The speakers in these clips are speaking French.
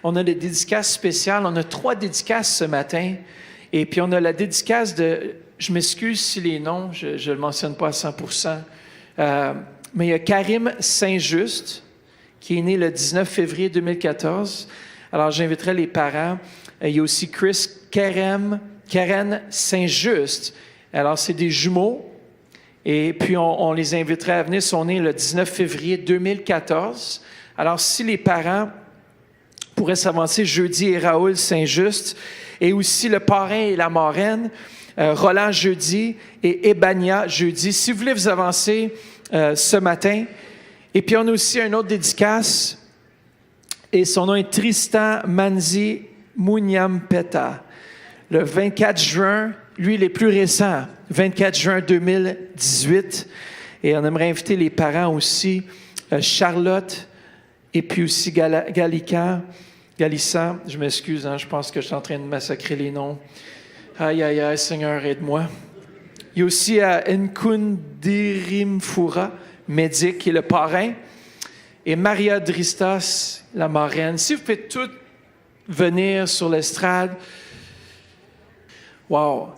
On a des dédicaces spéciales. On a 3 dédicaces ce matin. Et puis, on a la dédicace de... Je m'excuse si les noms, je ne le mentionne pas à 100%. Mais il y a Karim Saint-Just, qui est né le 19 février 2014. Alors, j'inviterai les parents. Il y a aussi Chris Karen Saint-Just. Alors, c'est des jumeaux. Et puis, on les inviterait à venir. Ils sont nés le 19 février 2014. Alors, si les parents pourraient s'avancer jeudi, et Raoul Saint-Just, et aussi le parrain et la marraine, Roland jeudi et Ebania jeudi. Si vous voulez vous avancer ce matin. Et puis, on a aussi un autre dédicace. Et son nom est Tristan Manzi Mouniampeta. Le 24 juin, lui, il est plus récent, 24 juin 2018. Et on aimerait inviter les parents aussi, Charlotte et puis aussi Galissa. Je m'excuse, je pense que je suis en train de massacrer les noms. Aïe, aïe, aïe, Seigneur, aide-moi. Il y a aussi Nkundirimfura, Médic, qui est le parrain, et Maria Dristas, la marraine. Si vous pouvez toutes venir sur l'estrade, wow,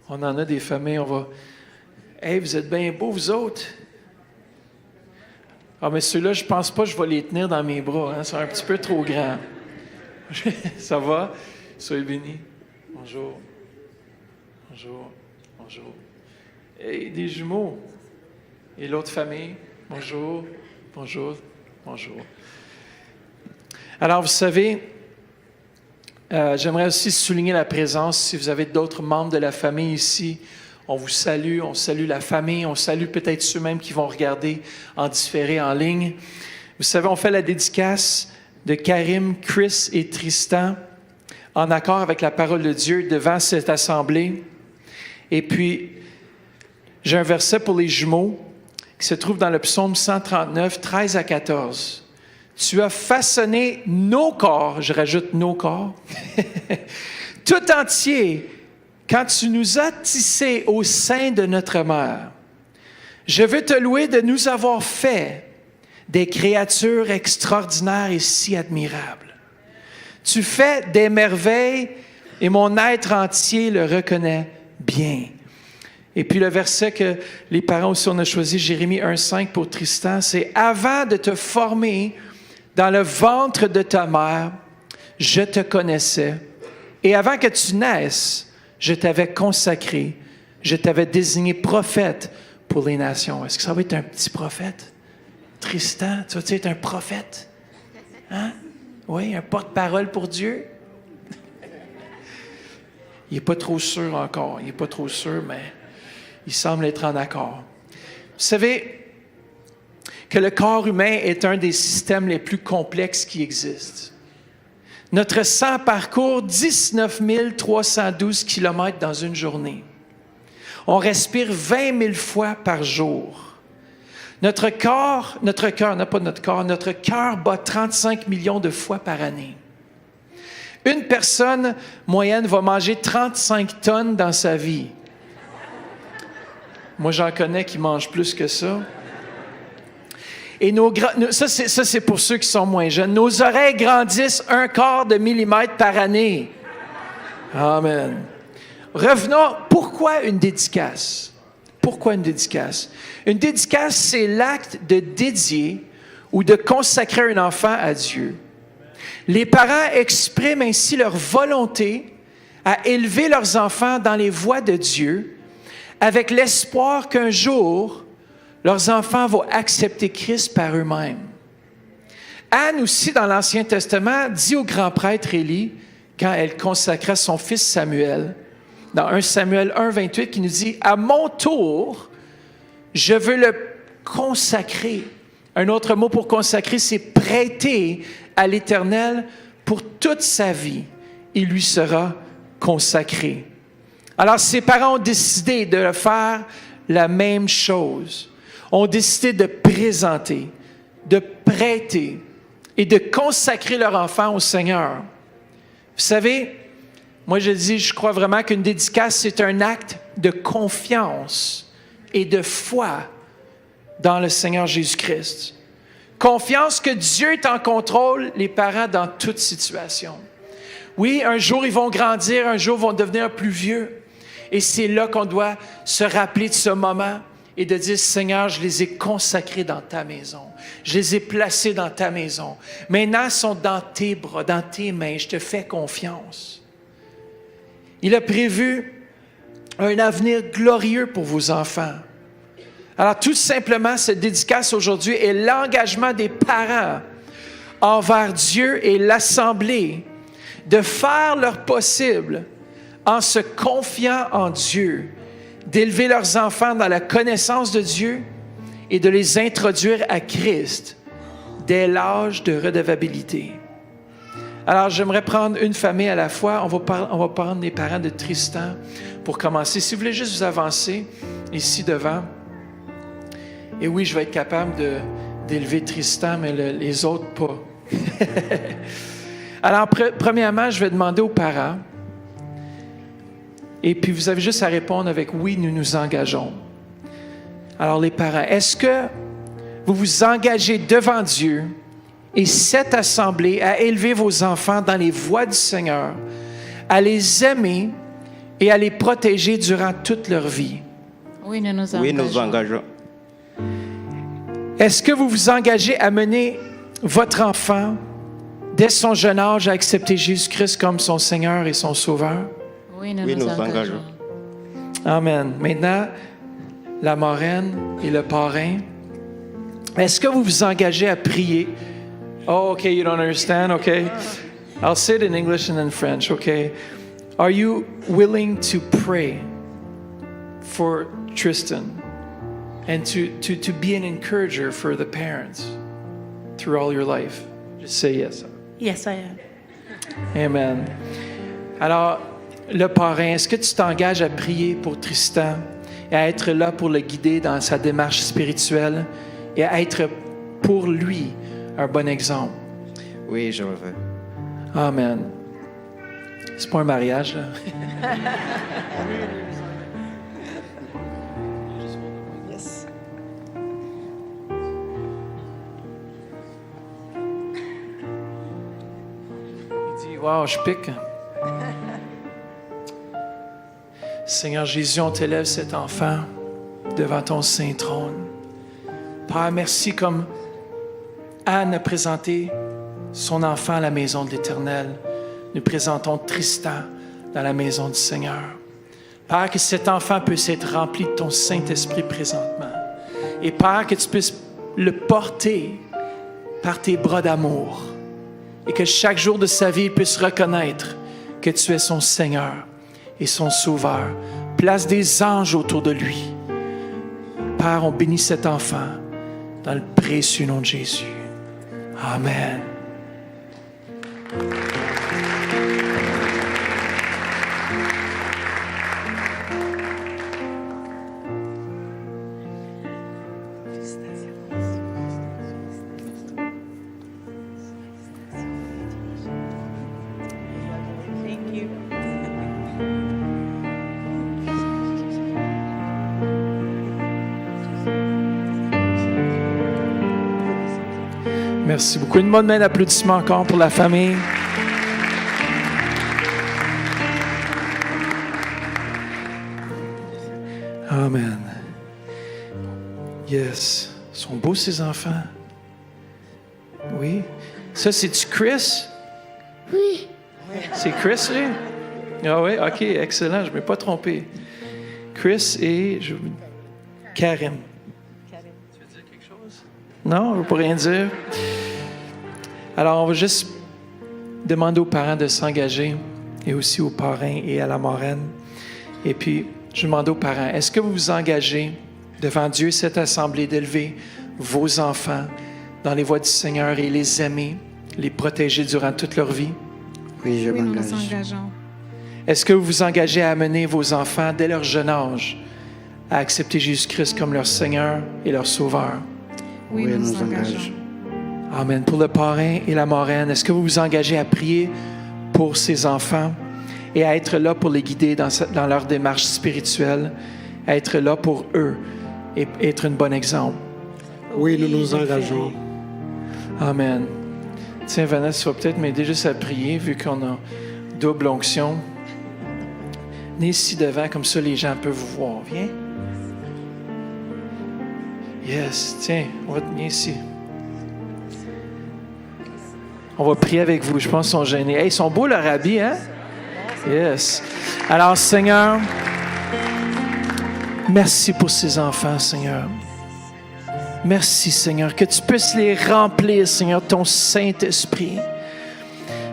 on en a des familles, on va... Hey, vous êtes bien beaux, vous autres. Ah, mais ceux-là, je pense pas que je vais les tenir dans mes bras, ils sont un petit peu trop grands. Ça va? Soyez bénis. Bonjour. Bonjour. Bonjour. Et des jumeaux. Et l'autre famille. Bonjour. Bonjour. Bonjour. Alors, vous savez, j'aimerais aussi souligner la présence, si vous avez d'autres membres de la famille ici, on vous salue, on salue la famille, on salue peut-être ceux-mêmes qui vont regarder en différé en ligne. Vous savez, on fait la dédicace de Karim, Chris et Tristan en accord avec la parole de Dieu devant cette assemblée. Et puis, j'ai un verset pour les jumeaux qui se trouve dans le psaume 139, 13 à 14. Tu as façonné nos corps, je rajoute nos corps, tout entier, quand tu nous as tissés au sein de notre mère. Je veux te louer de nous avoir fait des créatures extraordinaires et si admirables. Tu fais des merveilles et mon être entier le reconnaît bien. Et puis le verset que les parents aussi on a choisi, Jérémie 1,5 pour Tristan, c'est « Avant de te former dans le ventre de ta mère, je te connaissais. Et avant que tu naisses, je t'avais consacré, je t'avais désigné prophète pour les nations. » Est-ce que ça va être un petit prophète? Tristan, tu vas-tu être un prophète? Hein? Oui, un porte-parole pour Dieu? Il n'est pas trop sûr encore. Il n'est pas trop sûr, mais il semble être en accord. Vous savez que le corps humain est un des systèmes les plus complexes qui existent. Notre sang parcourt 19 312 kilomètres dans une journée. On respire 20 000 fois par jour. Notre cœur bat 35 millions de fois par année. Une personne moyenne va manger 35 tonnes dans sa vie. Moi, j'en connais qui mangent plus que ça. Et ça, c'est pour ceux qui sont moins jeunes. Nos oreilles grandissent 1/4 de millimètre par année. Amen. Revenons, pourquoi une dédicace? Pourquoi une dédicace? Une dédicace, c'est l'acte de dédier ou de consacrer un enfant à Dieu. Les parents expriment ainsi leur volonté à élever leurs enfants dans les voies de Dieu, avec l'espoir qu'un jour, leurs enfants vont accepter Christ par eux-mêmes. Anne aussi, dans l'Ancien Testament, dit au grand prêtre Élie, quand elle consacra son fils Samuel, dans 1 Samuel 1, 28, qui nous dit « À mon tour, je veux le consacrer. » Un autre mot pour consacrer, c'est prêter à l'Éternel pour toute sa vie. Il lui sera consacré. Alors, ses parents ont décidé de faire la même chose. Ont décidé de présenter, de prêter et de consacrer leur enfant au Seigneur. Vous savez, moi je dis, je crois vraiment qu'une dédicace, c'est un acte de confiance et de foi dans le Seigneur Jésus-Christ. Confiance que Dieu est en contrôle, les parents, dans toute situation. Oui, un jour, ils vont grandir, un jour, ils vont devenir plus vieux. Et c'est là qu'on doit se rappeler de ce moment et de dire, Seigneur, je les ai consacrés dans ta maison. Je les ai placés dans ta maison. Maintenant, ils sont dans tes bras, dans tes mains. Je te fais confiance. Il a prévu un avenir glorieux pour vos enfants. Alors, tout simplement, cette dédicace aujourd'hui est l'engagement des parents envers Dieu et l'Assemblée de faire leur possible en se confiant en Dieu, d'élever leurs enfants dans la connaissance de Dieu et de les introduire à Christ dès l'âge de redevabilité. Alors, j'aimerais prendre une famille à la fois. On va prendre les parents de Tristan pour commencer. Si vous voulez juste vous avancer ici devant. Et oui, je vais être capable d'élever Tristan, mais les autres pas. Alors, premièrement, je vais demander aux parents. Et puis, vous avez juste à répondre avec « Oui, nous nous engageons ». Alors, les parents, est-ce que vous vous engagez devant Dieu et cette assemblée à élever vos enfants dans les voies du Seigneur, à les aimer et à les protéger durant toute leur vie? Oui, nous nous engageons. Oui, nous nous engageons. Est-ce que vous vous engagez à mener votre enfant, dès son jeune âge, à accepter Jésus-Christ comme son Seigneur et son Sauveur? Oui, nous nous engageons. Amen. Maintenant, la marraine et le parrain. Est-ce que vous vous engagez à prier? Oh, okay, you don't understand, okay? I'll say it in English and in French, okay? Are you willing to pray for Tristan and to be an encourager for the parents through all your life? Just say yes. Yes, I am. Amen. Alors, le parrain, est-ce que tu t'engages à prier pour Tristan et à être là pour le guider dans sa démarche spirituelle et à être pour lui un bon exemple? Oui, je le veux. Amen. C'est pas un mariage, là. Yes. Il dit, wow, je pique. Seigneur Jésus, on t'élève cet enfant devant ton saint trône. Père, merci comme Anne a présenté son enfant à la maison de l'Éternel. Nous présentons Tristan dans la maison du Seigneur. Père, que cet enfant puisse être rempli de ton Saint-Esprit présentement. Et Père, que tu puisses le porter par tes bras d'amour. Et que chaque jour de sa vie, il puisse reconnaître que tu es son Seigneur et son Sauveur. Place des anges autour de lui. Père, on bénit cet enfant dans le précieux nom de Jésus. Amen. Thank you. Merci beaucoup. Une bonne main d'applaudissement encore pour la famille. Amen. Yes. Ils sont beaux, ces enfants. Oui. Ça, c'est-tu Chris? Oui. C'est Chris, lui? Ah oui? OK, excellent. Je ne m'ai pas trompé. Chris et Karim. Tu veux dire quelque chose? Non, je ne veux pas rien dire. Alors, on va juste demander aux parents de s'engager et aussi aux parrains et à la marraine. Et puis, je demande aux parents, est-ce que vous vous engagez devant Dieu, cette assemblée, d'élever vos enfants dans les voies du Seigneur et les aimer, les protéger durant toute leur vie? Oui, je Oui, nous nous m'engage. engageons. Est-ce que vous vous engagez à amener vos enfants, dès leur jeune âge, à accepter Jésus-Christ comme leur Seigneur et leur Sauveur? Oui, Oui, nous nous nous engageons. engageons. Amen. Pour le parrain et la marraine, est-ce que vous vous engagez à prier pour ces enfants et à être là pour les guider dans leur démarche spirituelle, à être là pour eux et être un bon exemple? Oui, nous nous engageons. Amen. Tiens, Vanessa, tu vas peut-être m'aider juste à prier, vu qu'on a double onction. Venez ici devant, comme ça les gens peuvent vous voir. Viens. Yes, tiens, on va te venir ici. On va prier avec vous. Je pense qu'ils sont gênés. Hey, ils sont beaux leurs habits, hein? Yes. Alors, Seigneur, merci pour ces enfants, Seigneur. Merci, Seigneur, que tu puisses les remplir, Seigneur, ton Saint-Esprit.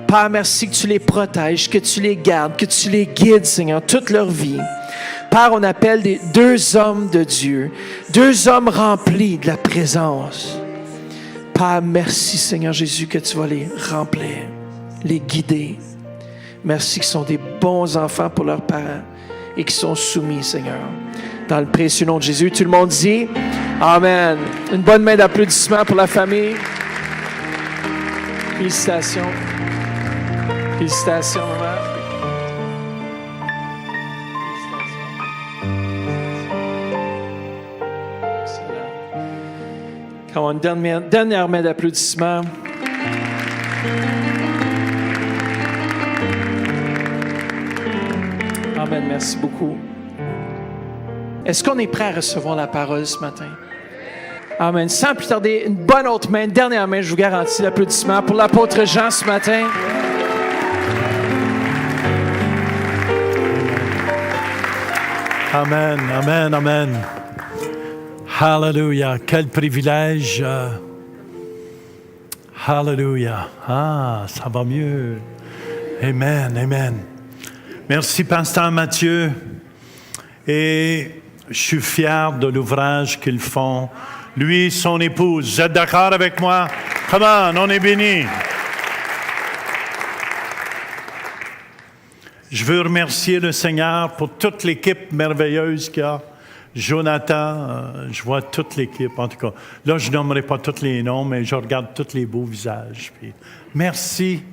Père, merci que tu les protèges, que tu les gardes, que tu les guides, Seigneur, toute leur vie. Père, on appelle deux hommes de Dieu, deux hommes remplis de la présence. Père, merci, Seigneur Jésus, que tu vas les remplir, les guider. Merci qu'ils sont des bons enfants pour leurs parents et qu'ils sont soumis, Seigneur. Dans le précieux nom de Jésus, tout le monde dit Amen. Une bonne main d'applaudissement pour la famille. Félicitations. Félicitations, maman. Excellent. Come on, dernière main d'applaudissement. Amen. Merci beaucoup. Est-ce qu'on est prêt à recevoir la parole ce matin? Amen. Sans plus tarder, une bonne autre main, une dernière main, je vous garantis l'applaudissement pour l'apôtre Jean ce matin. Amen, amen, amen. Hallelujah. Quel privilège. Hallelujah. Ah, ça va mieux. Amen, amen. Merci, Pasteur Mathieu. Et je suis fier de l'ouvrage qu'ils font. Lui et son épouse. Vous êtes d'accord avec moi? Come on, on est bénis. Je veux remercier le Seigneur pour toute l'équipe merveilleuse qu'il y a. Jonathan, je vois toute l'équipe, en tout cas. Là, je nommerai pas tous les noms, mais je regarde tous les beaux visages. Puis, merci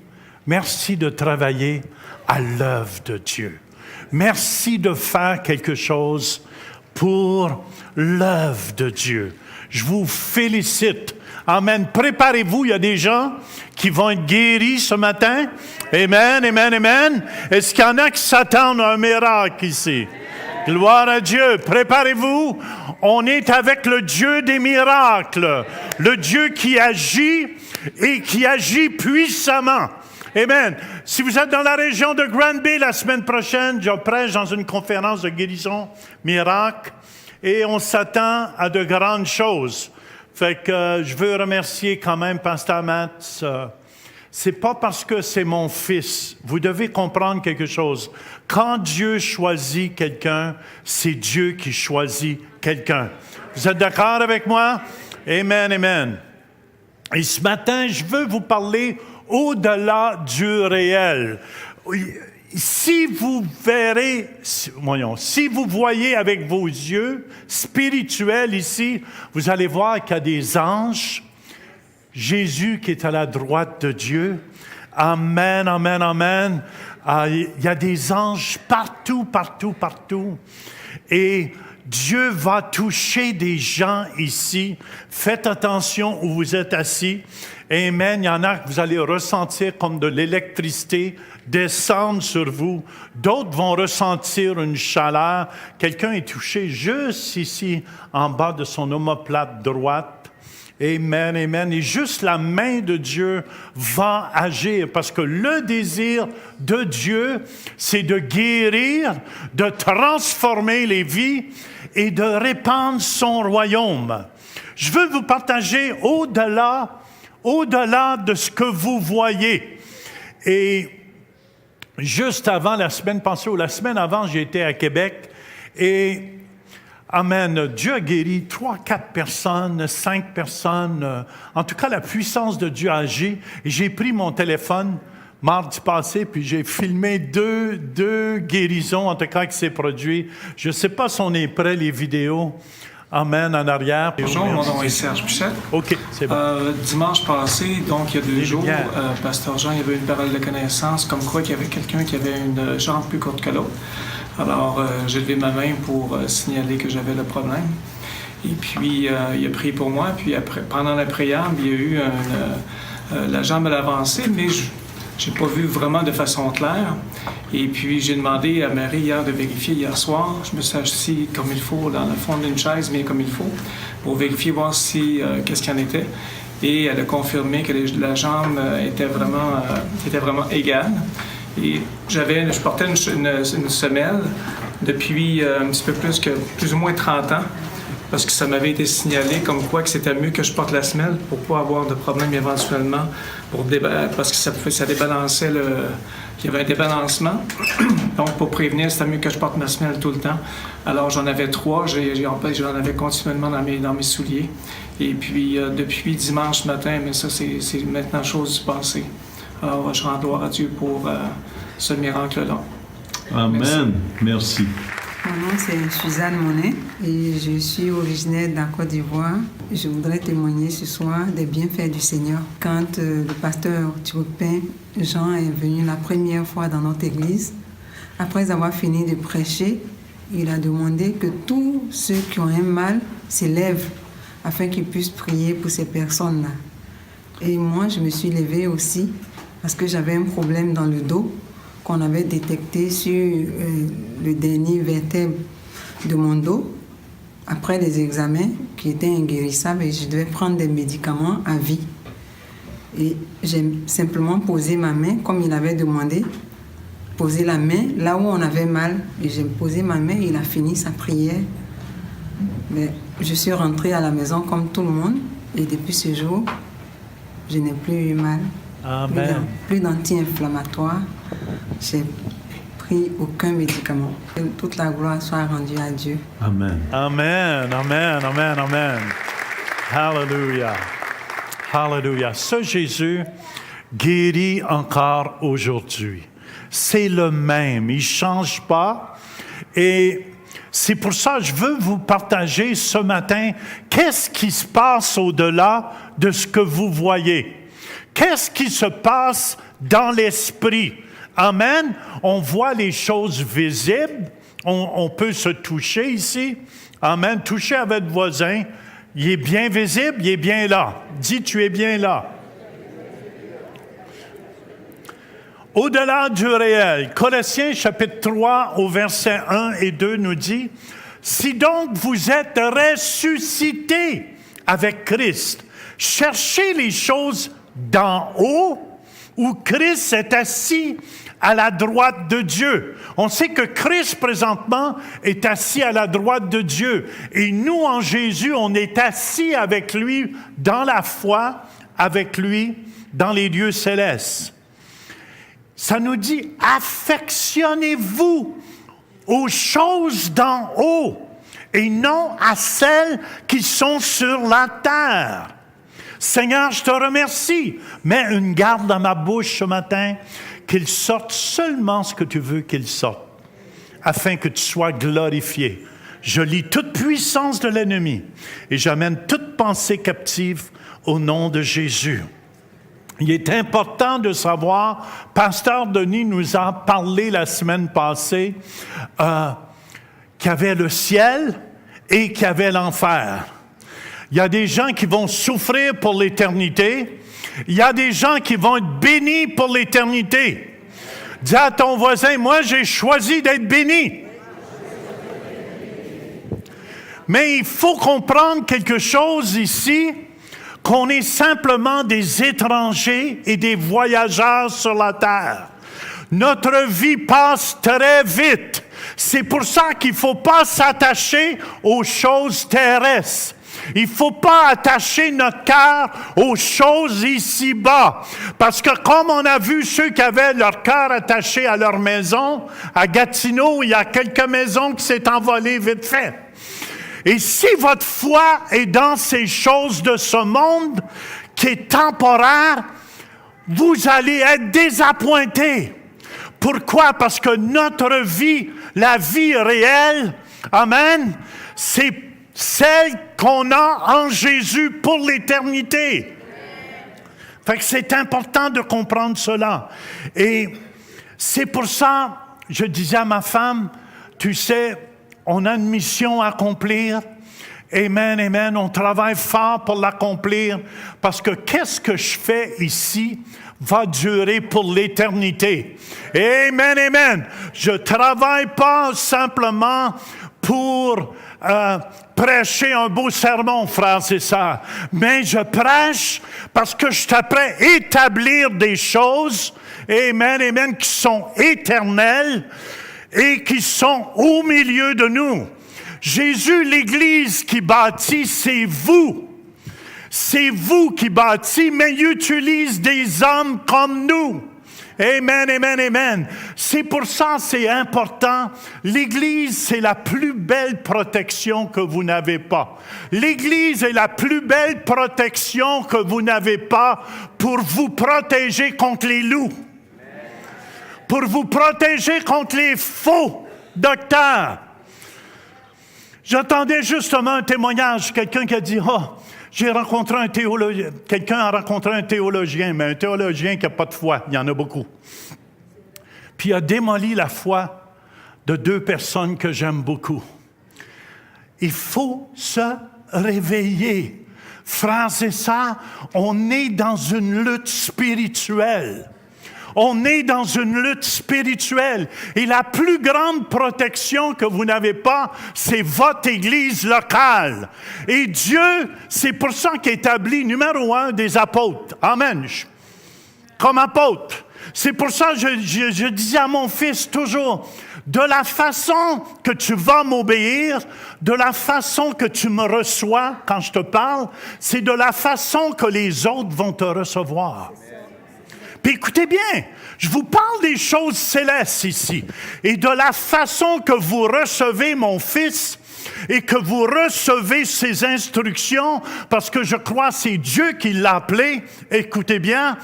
de travailler à l'œuvre de Dieu. Merci de faire quelque chose pour l'œuvre de Dieu. Je vous félicite. Amen. Préparez-vous, il y a des gens qui vont être guéris ce matin. Amen, amen, amen. Est-ce qu'il y en a qui s'attendent à un miracle ici? Gloire à Dieu. Préparez-vous. On est avec le Dieu des miracles. Le Dieu qui agit et qui agit puissamment. Amen. Si vous êtes dans la région de Granby la semaine prochaine, je prêche dans une conférence de guérison miracle et on s'attend à de grandes choses. Fait que je veux remercier quand même Pasteur Matt. C'est pas parce que c'est mon fils. Vous devez comprendre quelque chose. Quand Dieu choisit quelqu'un, c'est Dieu qui choisit quelqu'un. Vous êtes d'accord avec moi? Amen, amen. Et ce matin, je veux vous parler au-delà du réel. Si vous voyez avec vos yeux spirituels ici, vous allez voir qu'il y a des anges. Jésus qui est à la droite de Dieu. Amen, amen, amen. Il y a des anges partout, partout, partout. Et Dieu va toucher des gens ici. Faites attention où vous êtes assis. Amen. Il y en a que vous allez ressentir comme de l'électricité descendre sur vous. D'autres vont ressentir une chaleur. Quelqu'un est touché juste ici, en bas de son omoplate droite. Amen, amen. Et juste la main de Dieu va agir parce que le désir de Dieu, c'est de guérir, de transformer les vies et de répandre son royaume. Je veux vous partager au-delà de ce que vous voyez. Et juste avant, la semaine passée ou la semaine avant, j'ai été à Québec et amen. Dieu a guéri 3, 4 personnes, 5 personnes. En tout cas, la puissance de Dieu a agi. Et j'ai pris mon téléphone mardi passé, puis j'ai filmé deux guérisons, en tout cas, qui s'est produit. Je ne sais pas si on est prêt, les vidéos. Amen, en arrière. Bonjour, mon nom est Serge Pichette. OK, c'est bon. Dimanche passé, donc il y a 2 jours, Pasteur Jean, il y avait une parole de connaissance, comme quoi il y avait quelqu'un qui avait une jambe plus courte que l'autre. Alors, j'ai levé ma main pour signaler que j'avais le problème. Et puis, il a prié pour moi. Puis après, pendant la prière, il y a eu la jambe à avancée, mais je n'ai pas vu vraiment de façon claire. Et puis, j'ai demandé à Marie hier de vérifier hier soir. Je me suis assis comme il faut, dans le fond d'une chaise, bien comme il faut, pour vérifier, voir si qu'est-ce qu'il y en était. Et elle a confirmé que la jambe était vraiment égale. Et je portais une semelle depuis un petit peu plus ou moins 30 ans, parce que ça m'avait été signalé comme quoi que c'était mieux que je porte la semelle pour pas avoir de problème éventuellement, parce que ça débalançait il y avait un débalancement. Donc, pour prévenir, c'était mieux que je porte ma semelle tout le temps. Alors, j'en avais 3. J'en avais continuellement dans mes souliers. Et puis, depuis dimanche matin, mais ça, c'est maintenant chose du passé. Alors, je rends gloire à Dieu pour ce miracle-là. Amen. Merci. Mon nom c'est Suzanne Monet et je suis originaire de la Côte d'Ivoire. Je voudrais témoigner ce soir des bienfaits du Seigneur. Quand le pasteur Turpin Jean est venu la première fois dans notre église, après avoir fini de prêcher, il a demandé que tous ceux qui ont un mal s'élèvent afin qu'ils puissent prier pour ces personnes-là. Et moi, je me suis levée aussi parce que j'avais un problème dans le dos qu'on avait détecté sur le dernier vertèbre de mon dos, après les examens qui étaient inguérissables et je devais prendre des médicaments à vie. Et j'ai simplement posé ma main, comme il avait demandé, poser la main là où on avait mal. Et j'ai posé ma main et il a fini sa prière. Mais je suis rentrée à la maison comme tout le monde et depuis ce jour, je n'ai plus eu mal. Amen. Plus d'anti-inflammatoires. J'ai pris aucun médicament. Que toute la gloire soit rendue à Dieu. Amen. Amen, amen, amen, amen. Hallelujah. Hallelujah. Ce Jésus guérit encore aujourd'hui. C'est le même, il ne change pas. Et c'est pour ça que je veux vous partager ce matin qu'est-ce qui se passe au-delà de ce que vous voyez. Qu'est-ce qui se passe dans l'esprit? Amen. On voit les choses visibles. On peut se toucher ici. Amen. Touchez à votre voisin. Il est bien visible, il est bien là. Dis, tu es bien là. Au-delà du réel, Colossiens chapitre 3 au verset 1 et 2 nous dit, « Si donc vous êtes ressuscités avec Christ, cherchez les choses d'en haut, où Christ est assis à la droite de Dieu. » On sait que Christ, présentement, est assis à la droite de Dieu. Et nous, en Jésus, on est assis avec lui dans la foi, avec lui dans les lieux célestes. Ça nous dit, affectionnez-vous aux choses d'en haut et non à celles qui sont sur la terre. Seigneur, je te remercie. Mets une garde dans ma bouche ce matin, qu'il sorte seulement ce que tu veux qu'il sorte, afin que tu sois glorifié. Je lis toute puissance de l'ennemi et j'amène toute pensée captive au nom de Jésus. Il est important de savoir, Pasteur Denis nous a parlé la semaine passée, qu'il y avait le ciel et qu'il y avait l'enfer. Il y a des gens qui vont souffrir pour l'éternité. Il y a des gens qui vont être bénis pour l'éternité. Dis à ton voisin, moi j'ai choisi d'être béni. Mais il faut comprendre quelque chose ici, qu'on est simplement des étrangers et des voyageurs sur la terre. Notre vie passe très vite. C'est pour ça qu'il ne faut pas s'attacher aux choses terrestres. Il ne faut pas attacher notre cœur aux choses ici-bas. Parce que comme on a vu ceux qui avaient leur cœur attaché à leur maison, à Gatineau, il y a quelques maisons qui s'est envolées vite fait. Et si votre foi est dans ces choses de ce monde, qui est temporaire, vous allez être désappointés. Pourquoi? Parce que notre vie, la vie réelle, amen, c'est celle qu'on a en Jésus pour l'éternité. Fait que c'est important de comprendre cela. Et c'est pour ça, je disais à ma femme, tu sais, on a une mission à accomplir Amen, amen. On travaille fort pour l'accomplir parce que qu'est-ce que je fais ici va durer pour l'éternité. Amen, amen. Je ne travaille pas simplement pour prêcher un beau sermon, frères et sœurs, mais je prêche parce que je suis prêt à établir des choses, amen, amen, qui sont éternelles et qui sont au milieu de nous. Jésus, l'Église qui bâtit, c'est vous. C'est vous qui bâtit, mais il utilise des hommes comme nous. Amen, amen, amen. C'est pour ça, c'est important. L'Église, c'est la plus belle protection que vous n'avez pas. L'Église est la plus belle protection que vous n'avez pas pour vous protéger contre les loups. Pour vous protéger contre les faux docteurs. J'entendais justement un témoignage, quelqu'un qui a dit, j'ai rencontré un théologien. Quelqu'un a rencontré un théologien, mais un théologien qui n'a pas de foi. Il y en a beaucoup. Puis il a démoli la foi de 2 personnes que j'aime beaucoup. Il faut se réveiller. Frères et sœurs, on est dans une lutte spirituelle. On est dans une lutte spirituelle. Et la plus grande protection que vous n'avez pas, c'est votre Église locale. Et Dieu, c'est pour ça qu'il établit numéro 1 des apôtres. Amen. Comme apôtre. C'est pour ça que je disais à mon fils toujours, de la façon que tu vas m'obéir, de la façon que tu me reçois quand je te parle, c'est de la façon que les autres vont te recevoir. Puis écoutez bien, je vous parle des choses célestes ici. Et de la façon que vous recevez mon fils et que vous recevez ses instructions, parce que je crois que c'est Dieu qui l'a appelé, écoutez bien,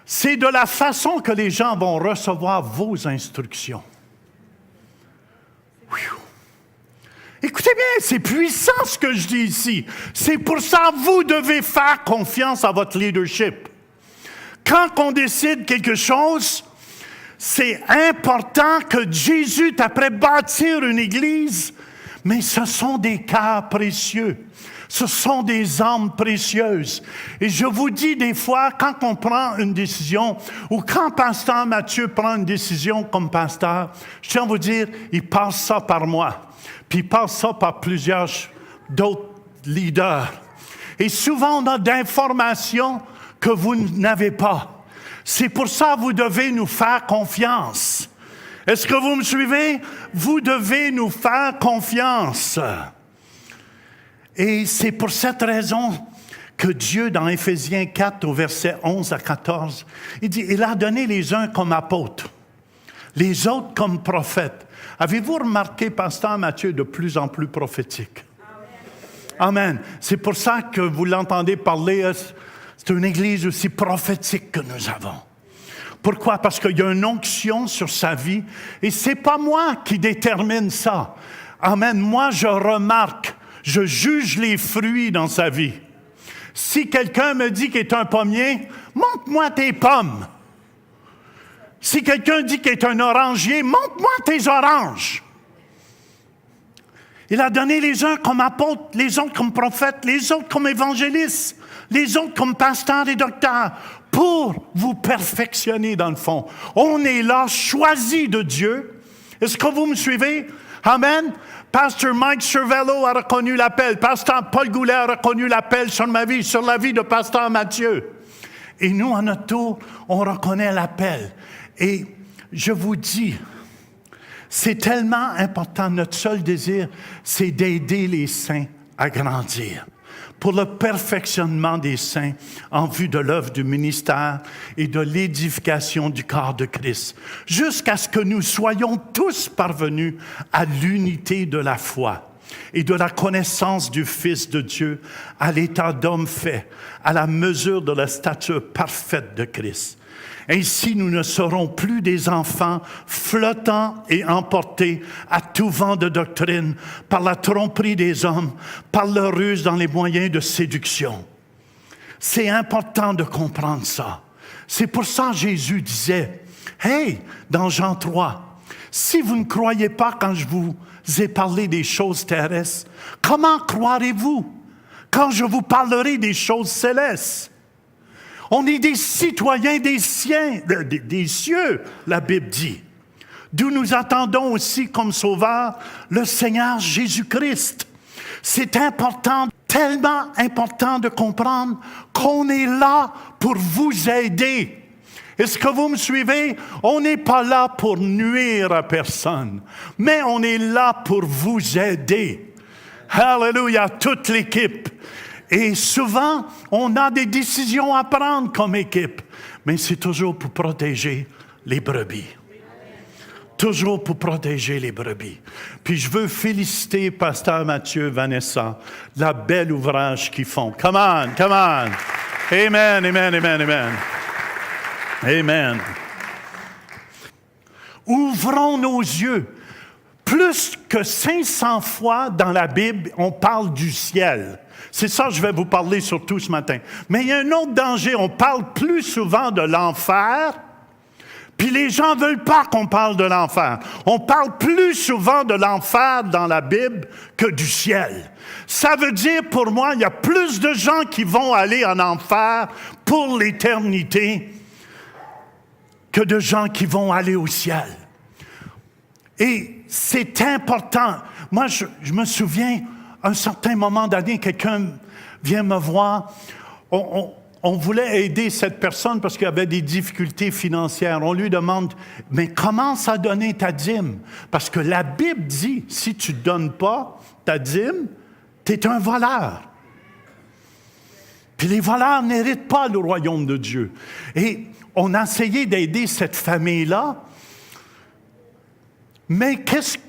c'est de la façon que les gens vont recevoir vos instructions. Écoutez bien, c'est puissant ce que je dis ici. C'est pour ça que vous devez faire confiance à votre leadership. Quand on décide quelque chose, c'est important que Jésus t'apprête bâtir une église, mais ce sont des cœurs précieux. Ce sont des âmes précieuses. Et je vous dis des fois, quand on prend une décision, ou quand Pasteur Mathieu prend une décision comme pasteur, je tiens à vous dire, il passe ça par moi. Puis il passe ça par plusieurs d'autres leaders. Et souvent, on a d'informations que vous n'avez pas. C'est pour ça que vous devez nous faire confiance. Est-ce que vous me suivez? Vous devez nous faire confiance. Et c'est pour cette raison que Dieu, dans Éphésiens 4, au verset 11 à 14, il dit, il a donné les uns comme apôtres, les autres comme prophètes. Avez-vous remarqué, Pasteur Mathieu, de plus en plus prophétique? Amen. C'est pour ça que vous l'entendez parler. C'est une église aussi prophétique que nous avons. Pourquoi? Parce qu'il y a une onction sur sa vie et c'est pas moi qui détermine ça. Amen. Moi, je remarque, je juge les fruits dans sa vie. Si quelqu'un me dit qu'il est un pommier, montre-moi tes pommes. Si quelqu'un dit qu'il est un orangier, montre-moi tes oranges. Il a donné les uns comme apôtres, les autres comme prophètes, les autres comme évangélistes, les autres comme pasteurs et docteurs, pour vous perfectionner dans le fond. On est là, choisi de Dieu. Est-ce que vous me suivez? Amen. Pasteur Mike Cervello a reconnu l'appel. Pasteur Paul Goulet a reconnu l'appel sur ma vie, sur la vie de Pasteur Mathieu. Et nous, à notre tour, on reconnaît l'appel. Et je vous dis, c'est tellement important. Notre seul désir, c'est d'aider les saints à grandir pour le perfectionnement des saints en vue de l'œuvre du ministère et de l'édification du corps de Christ, jusqu'à ce que nous soyons tous parvenus à l'unité de la foi et de la connaissance du Fils de Dieu, à l'état d'homme fait, à la mesure de la stature parfaite de Christ. Ainsi, nous ne serons plus des enfants flottants et emportés à tout vent de doctrine par la tromperie des hommes, par leur ruse dans les moyens de séduction. C'est important de comprendre ça. C'est pour ça que Jésus disait, « Hey, dans Jean 3, Si vous ne croyez pas quand je vous ai parlé des choses terrestres, comment croirez-vous quand je vous parlerai des choses célestes? On est des citoyens des cieux, la Bible dit. D'où nous attendons aussi comme sauveur le Seigneur Jésus-Christ. C'est important, tellement important de comprendre qu'on est là pour vous aider. Est-ce que vous me suivez? On n'est pas là pour nuire à personne, mais on est là pour vous aider. Alléluia, toute l'équipe. Et souvent, on a des décisions à prendre comme équipe, mais c'est toujours pour protéger les brebis. Toujours pour protéger les brebis. Puis je veux féliciter Pasteur Mathieu, Vanessa, la belle ouvrage qu'ils font. Come on, come on. Amen, amen, amen, amen. Amen. Ouvrons nos yeux. Plus que 500 fois dans la Bible, on parle du ciel. C'est ça que je vais vous parler surtout ce matin. Mais il y a un autre danger. On parle plus souvent de l'enfer. Puis les gens ne veulent pas qu'on parle de l'enfer. On parle plus souvent de l'enfer dans la Bible que du ciel. Ça veut dire pour moi, il y a plus de gens qui vont aller en enfer pour l'éternité que de gens qui vont aller au ciel. Et c'est important. Moi, je me souviens, à un certain moment donné, quelqu'un vient me voir. On voulait aider cette personne parce qu'il avait des difficultés financières. On lui demande, mais commence à donner ta dîme. Parce que la Bible dit, si tu ne donnes pas ta dîme, tu es un voleur. Puis les voleurs n'héritent pas le royaume de Dieu. Et on a essayé d'aider cette famille-là, mais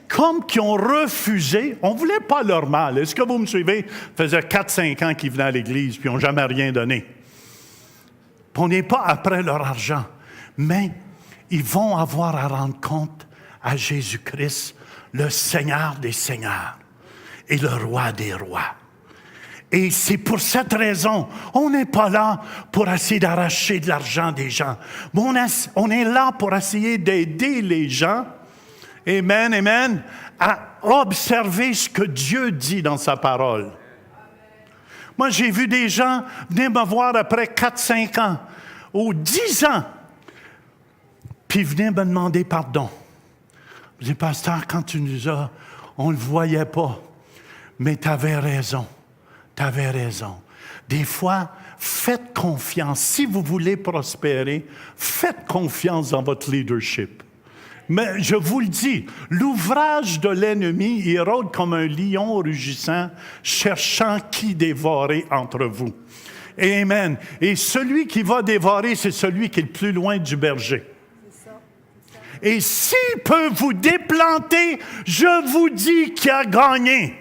comme qu'ils ont refusé, on ne voulait pas leur mal. Est-ce que vous me suivez? Ça faisait 4-5 ans qu'ils venaient à l'Église, puis ils n'ont jamais rien donné. On n'est pas après leur argent, mais ils vont avoir à rendre compte à Jésus-Christ, le Seigneur des Seigneurs et le Roi des Rois. Et c'est pour cette raison, on n'est pas là pour essayer d'arracher de l'argent des gens. On est là pour essayer d'aider les gens, amen, amen, à observer ce que Dieu dit dans sa parole. Moi, j'ai vu des gens venir me voir après 4-5 ans ou 10 ans, puis venir me demander pardon. Je dis, pasteur, quand tu nous as, on ne le voyait pas, mais tu avais raison. Tu avais raison. Des fois, faites confiance. Si vous voulez prospérer, faites confiance dans votre leadership. Mais je vous le dis, l'ouvrage de l'ennemi il rôde comme un lion rugissant, cherchant qui dévorer entre vous. Amen. Et celui qui va dévorer, c'est celui qui est le plus loin du berger. Et s'il peut vous déplanter, je vous dis qu'il a gagné.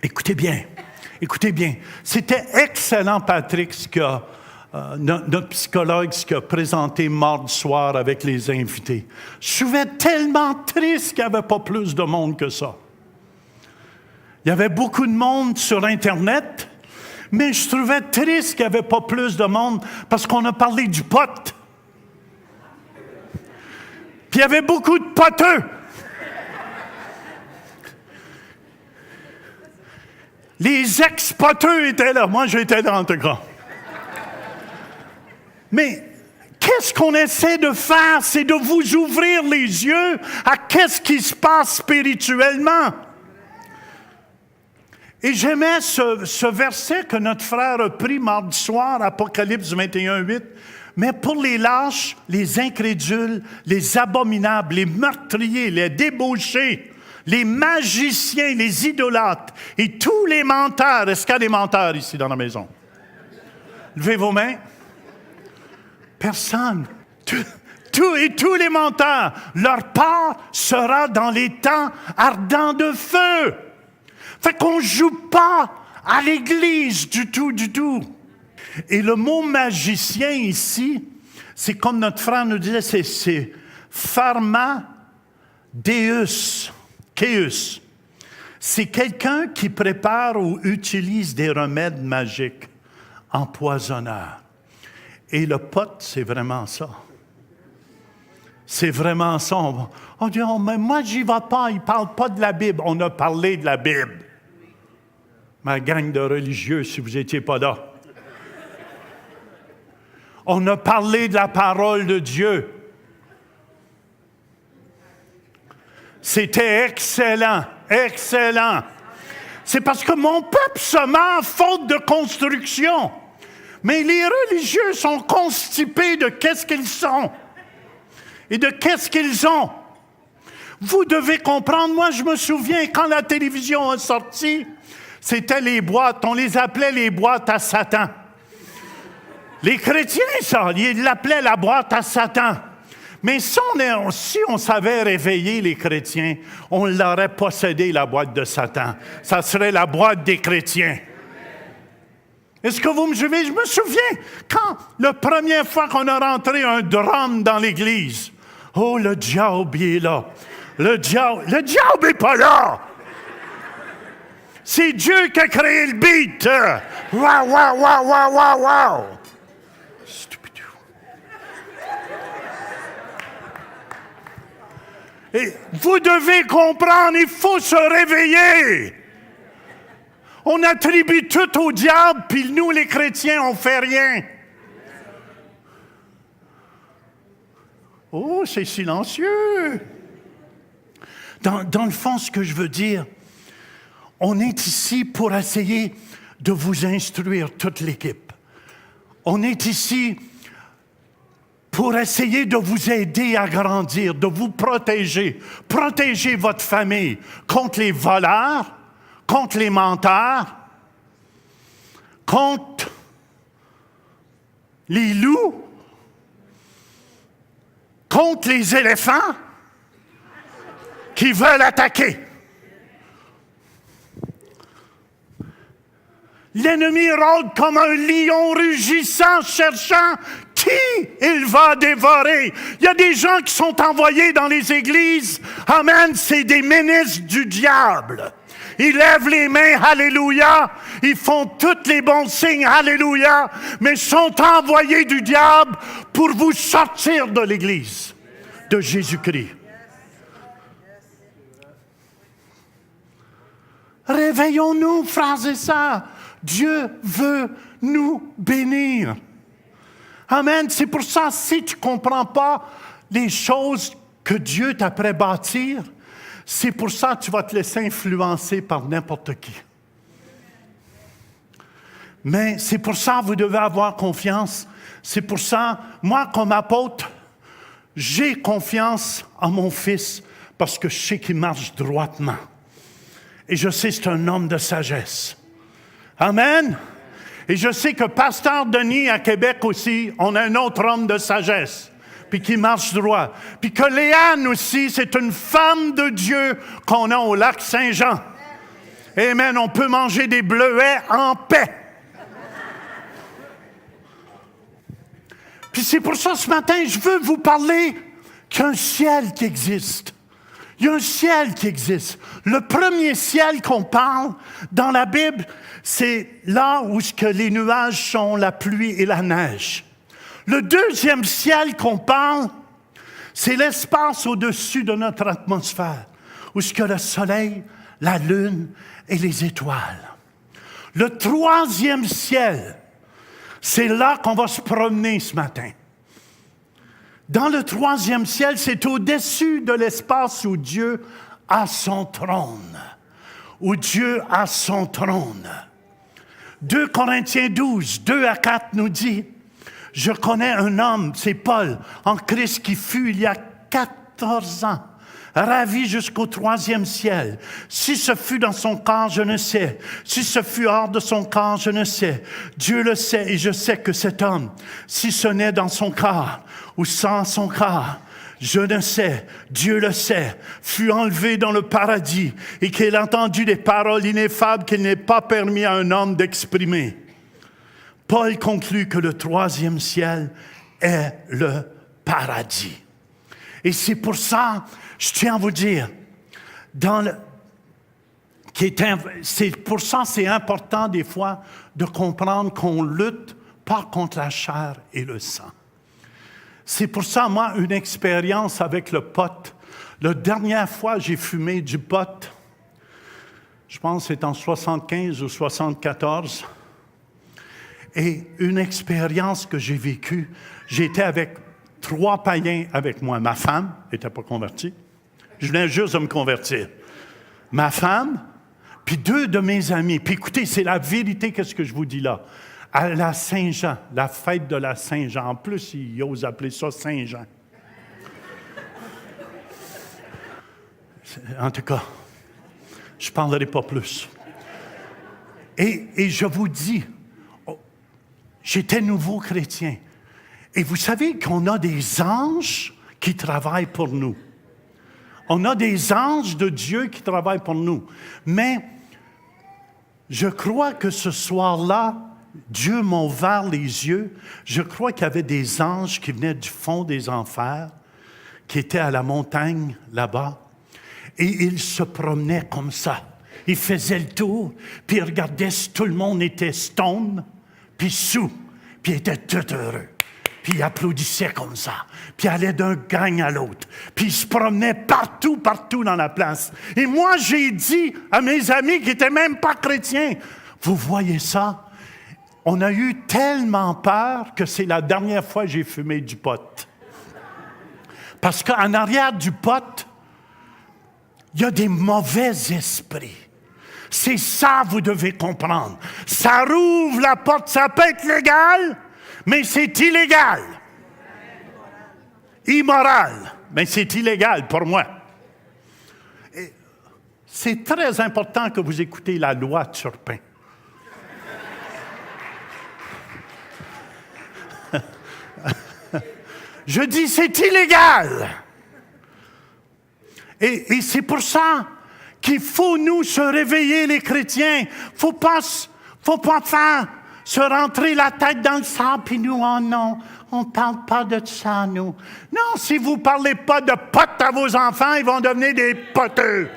Écoutez bien, écoutez bien. C'était excellent, Patrick, ce que notre psychologue ce qui a présenté mardi soir avec les invités. Je trouvais tellement triste qu'il n'y avait pas plus de monde que ça. Il y avait beaucoup de monde sur Internet, mais je trouvais triste qu'il n'y avait pas plus de monde parce qu'on a parlé du pot. Puis il y avait beaucoup de poteux. Les ex-poteux étaient là. Moi, j'étais là, en tout cas. Mais qu'est-ce qu'on essaie de faire? C'est de vous ouvrir les yeux à qu'est-ce qui se passe spirituellement. Et j'aimais ce verset que notre frère a pris mardi soir, Apocalypse 21:8. Mais pour les lâches, les incrédules, les abominables, les meurtriers, les débauchés, les magiciens, les idolâtres et tous les menteurs. Est-ce qu'il y a des menteurs ici dans la maison? Levez vos mains. Personne. Tous les menteurs, leur part sera dans les temps ardents de feu. Fait qu'on ne joue pas à l'Église du tout, du tout. Et le mot magicien ici, c'est comme notre frère nous disait, c'est pharma deus, keus. C'est quelqu'un qui prépare ou utilise des remèdes magiques, empoisonneurs. Et le pot, c'est vraiment ça. C'est vraiment sombre. On dit, oh, mais moi, j'y vais pas, il ne parle pas de la Bible. On a parlé de la Bible. Ma gang de religieux, si vous n'étiez pas là. On a parlé de la parole de Dieu. C'était excellent, excellent. C'est parce que mon peuple se ment faute de construction. Mais les religieux sont constipés de qu'est-ce qu'ils sont et de qu'est-ce qu'ils ont. Vous devez comprendre, moi je me souviens quand la télévision est sortie, c'était les boîtes, on les appelait les boîtes à Satan. Les chrétiens, ça, ils l'appelaient la boîte à Satan. Mais si on savait réveiller les chrétiens, on l'aurait possédé, la boîte de Satan. Ça serait la boîte des chrétiens. Est-ce que vous me suivez? Je me souviens, quand la première fois qu'on a rentré un drum dans l'église, oh, le diable il est là. Le diable n'est pas là. C'est Dieu qui a créé le beat. Waouh, waouh, waouh, waouh, waouh, waouh. Et vous devez comprendre, il faut se réveiller. On attribue tout au diable, puis nous, les chrétiens, on ne fait rien. Oh, c'est silencieux. Dans le fond, ce que je veux dire, on est ici pour essayer de vous instruire, toute l'équipe. On est ici pour essayer de vous aider à grandir, de vous protéger. Protéger votre famille contre les voleurs, contre les menteurs, contre les loups, contre les éléphants qui veulent attaquer. L'ennemi rôde comme un lion rugissant, cherchant qui il va dévorer. Il y a des gens qui sont envoyés dans les églises. Amen, c'est des ministres du diable. Ils lèvent les mains, alléluia. Ils font tous les bons signes, alléluia. Mais sont envoyés du diable pour vous sortir de l'église de Jésus-Christ. Réveillons-nous, frères et sœurs. Dieu veut nous bénir. Amen. C'est pour ça, si tu ne comprends pas les choses que Dieu t'a pré-bâtir, c'est pour ça que tu vas te laisser influencer par n'importe qui. Mais c'est pour ça que vous devez avoir confiance. C'est pour ça, moi, comme apôtre, j'ai confiance en mon fils parce que je sais qu'il marche droitement. Et je sais que c'est un homme de sagesse. Amen. Et je sais que Pasteur Denis à Québec aussi, on a un autre homme de sagesse, puis qui marche droit. Puis que Léane aussi, c'est une femme de Dieu qu'on a au lac Saint-Jean. Amen. On peut manger des bleuets en paix. Puis c'est pour ça, ce matin, je veux vous parler qu'il y a un ciel qui existe. Il y a un ciel qui existe. Le premier ciel qu'on parle dans la Bible, c'est là où les nuages sont la pluie et la neige. Le deuxième ciel qu'on parle, c'est l'espace au-dessus de notre atmosphère, où il y a le soleil, la lune et les étoiles. Le troisième ciel, c'est là qu'on va se promener ce matin. Dans le troisième ciel, c'est au-dessus de l'espace où Dieu a son trône. Où Dieu a son trône. 2 Corinthiens 12, 2 à 4 nous dit, « Je connais un homme, c'est Paul, en Christ qui fut il y a 14 ans, ravi jusqu'au troisième ciel. Si ce fut dans son corps, je ne sais. Si ce fut hors de son corps, je ne sais. Dieu le sait et je sais que cet homme, si ce n'est dans son corps ou sans son corps, je ne sais, Dieu le sait, fut enlevé dans le paradis et qu'il a entendu des paroles ineffables qu'il n'est pas permis à un homme d'exprimer. » Paul conclut que le troisième ciel est le paradis. Et c'est pour ça, je tiens à vous dire, c'est pour ça c'est important des fois de comprendre qu'on lutte pas contre la chair et le sang. C'est pour ça, moi, une expérience avec le pot. La dernière fois que j'ai fumé du pot, je pense que c'est en 75 ou 74, et une expérience que j'ai vécue, j'étais avec 3 païens avec moi. Ma femme n'était pas convertie. Je venais juste de me convertir. Ma femme, puis 2 de mes amis. Puis écoutez, c'est la vérité, qu'est-ce que je vous dis là. À la Saint-Jean, la fête de la Saint-Jean. En plus, ils osent appeler ça Saint-Jean. En tout cas, je ne parlerai pas plus. Et je vous dis, j'étais nouveau chrétien. Et vous savez qu'on a des anges qui travaillent pour nous. On a des anges de Dieu qui travaillent pour nous. Mais je crois que ce soir-là, Dieu m'a ouvert les yeux. Je crois qu'il y avait des anges qui venaient du fond des enfers, qui étaient à la montagne là-bas. Et ils se promenaient comme ça. Ils faisaient le tour, puis ils regardaient si tout le monde était stone, puis sous, puis ils étaient tout heureux. Puis ils applaudissaient comme ça, puis ils allaient d'un gang à l'autre, puis ils se promenaient partout dans la place. Et moi, j'ai dit à mes amis qui n'étaient même pas chrétiens, vous voyez ça? On a eu tellement peur que c'est la dernière fois que j'ai fumé du pot. Parce qu'en arrière du pot, il y a des mauvais esprits. C'est ça, vous devez comprendre. Ça rouvre la porte, ça peut être légal, mais c'est illégal. Immoral, mais c'est illégal pour moi. Et c'est très important que vous écoutez la loi de Turpin. Je dis, c'est illégal. Et c'est pour ça qu'il faut nous se réveiller, les chrétiens. Faut pas faire se rentrer la tête dans le sable, puis nous, oh non, on ne parle pas de ça, nous. Non, si vous ne parlez pas de potes à vos enfants, ils vont devenir des poteux.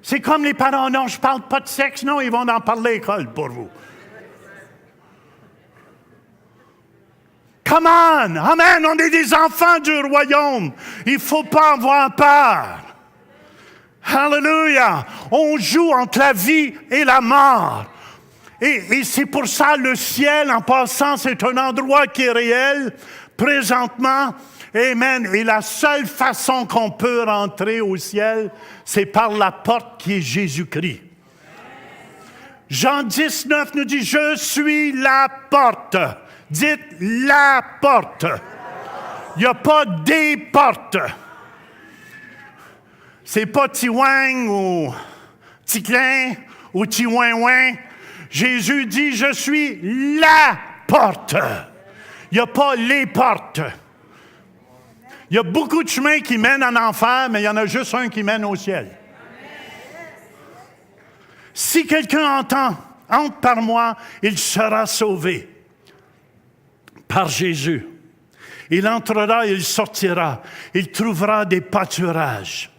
C'est comme les parents, non, je ne parle pas de sexe, non, ils vont en parler à l'école pour vous. Come on! Amen! On est des enfants du royaume. Il ne faut pas avoir peur. Hallelujah! On joue entre la vie et la mort. Et c'est pour ça le ciel, en passant, c'est un endroit qui est réel, présentement. Amen. Et la seule façon qu'on peut rentrer au ciel, c'est par la porte qui est Jésus-Christ. Jean 19 nous dit, « Je suis la porte ». Dites la porte. Il n'y a pas des portes. C'est pas Tiwang ou Ticlin ou Tiwouin. Jésus dit, je suis la porte. Il n'y a pas les portes. Il y a beaucoup de chemins qui mènent en enfer, mais il y en a juste un qui mène au ciel. Si quelqu'un entre par moi, il sera sauvé. Par Jésus. Il entrera, il sortira. Il trouvera des pâturages.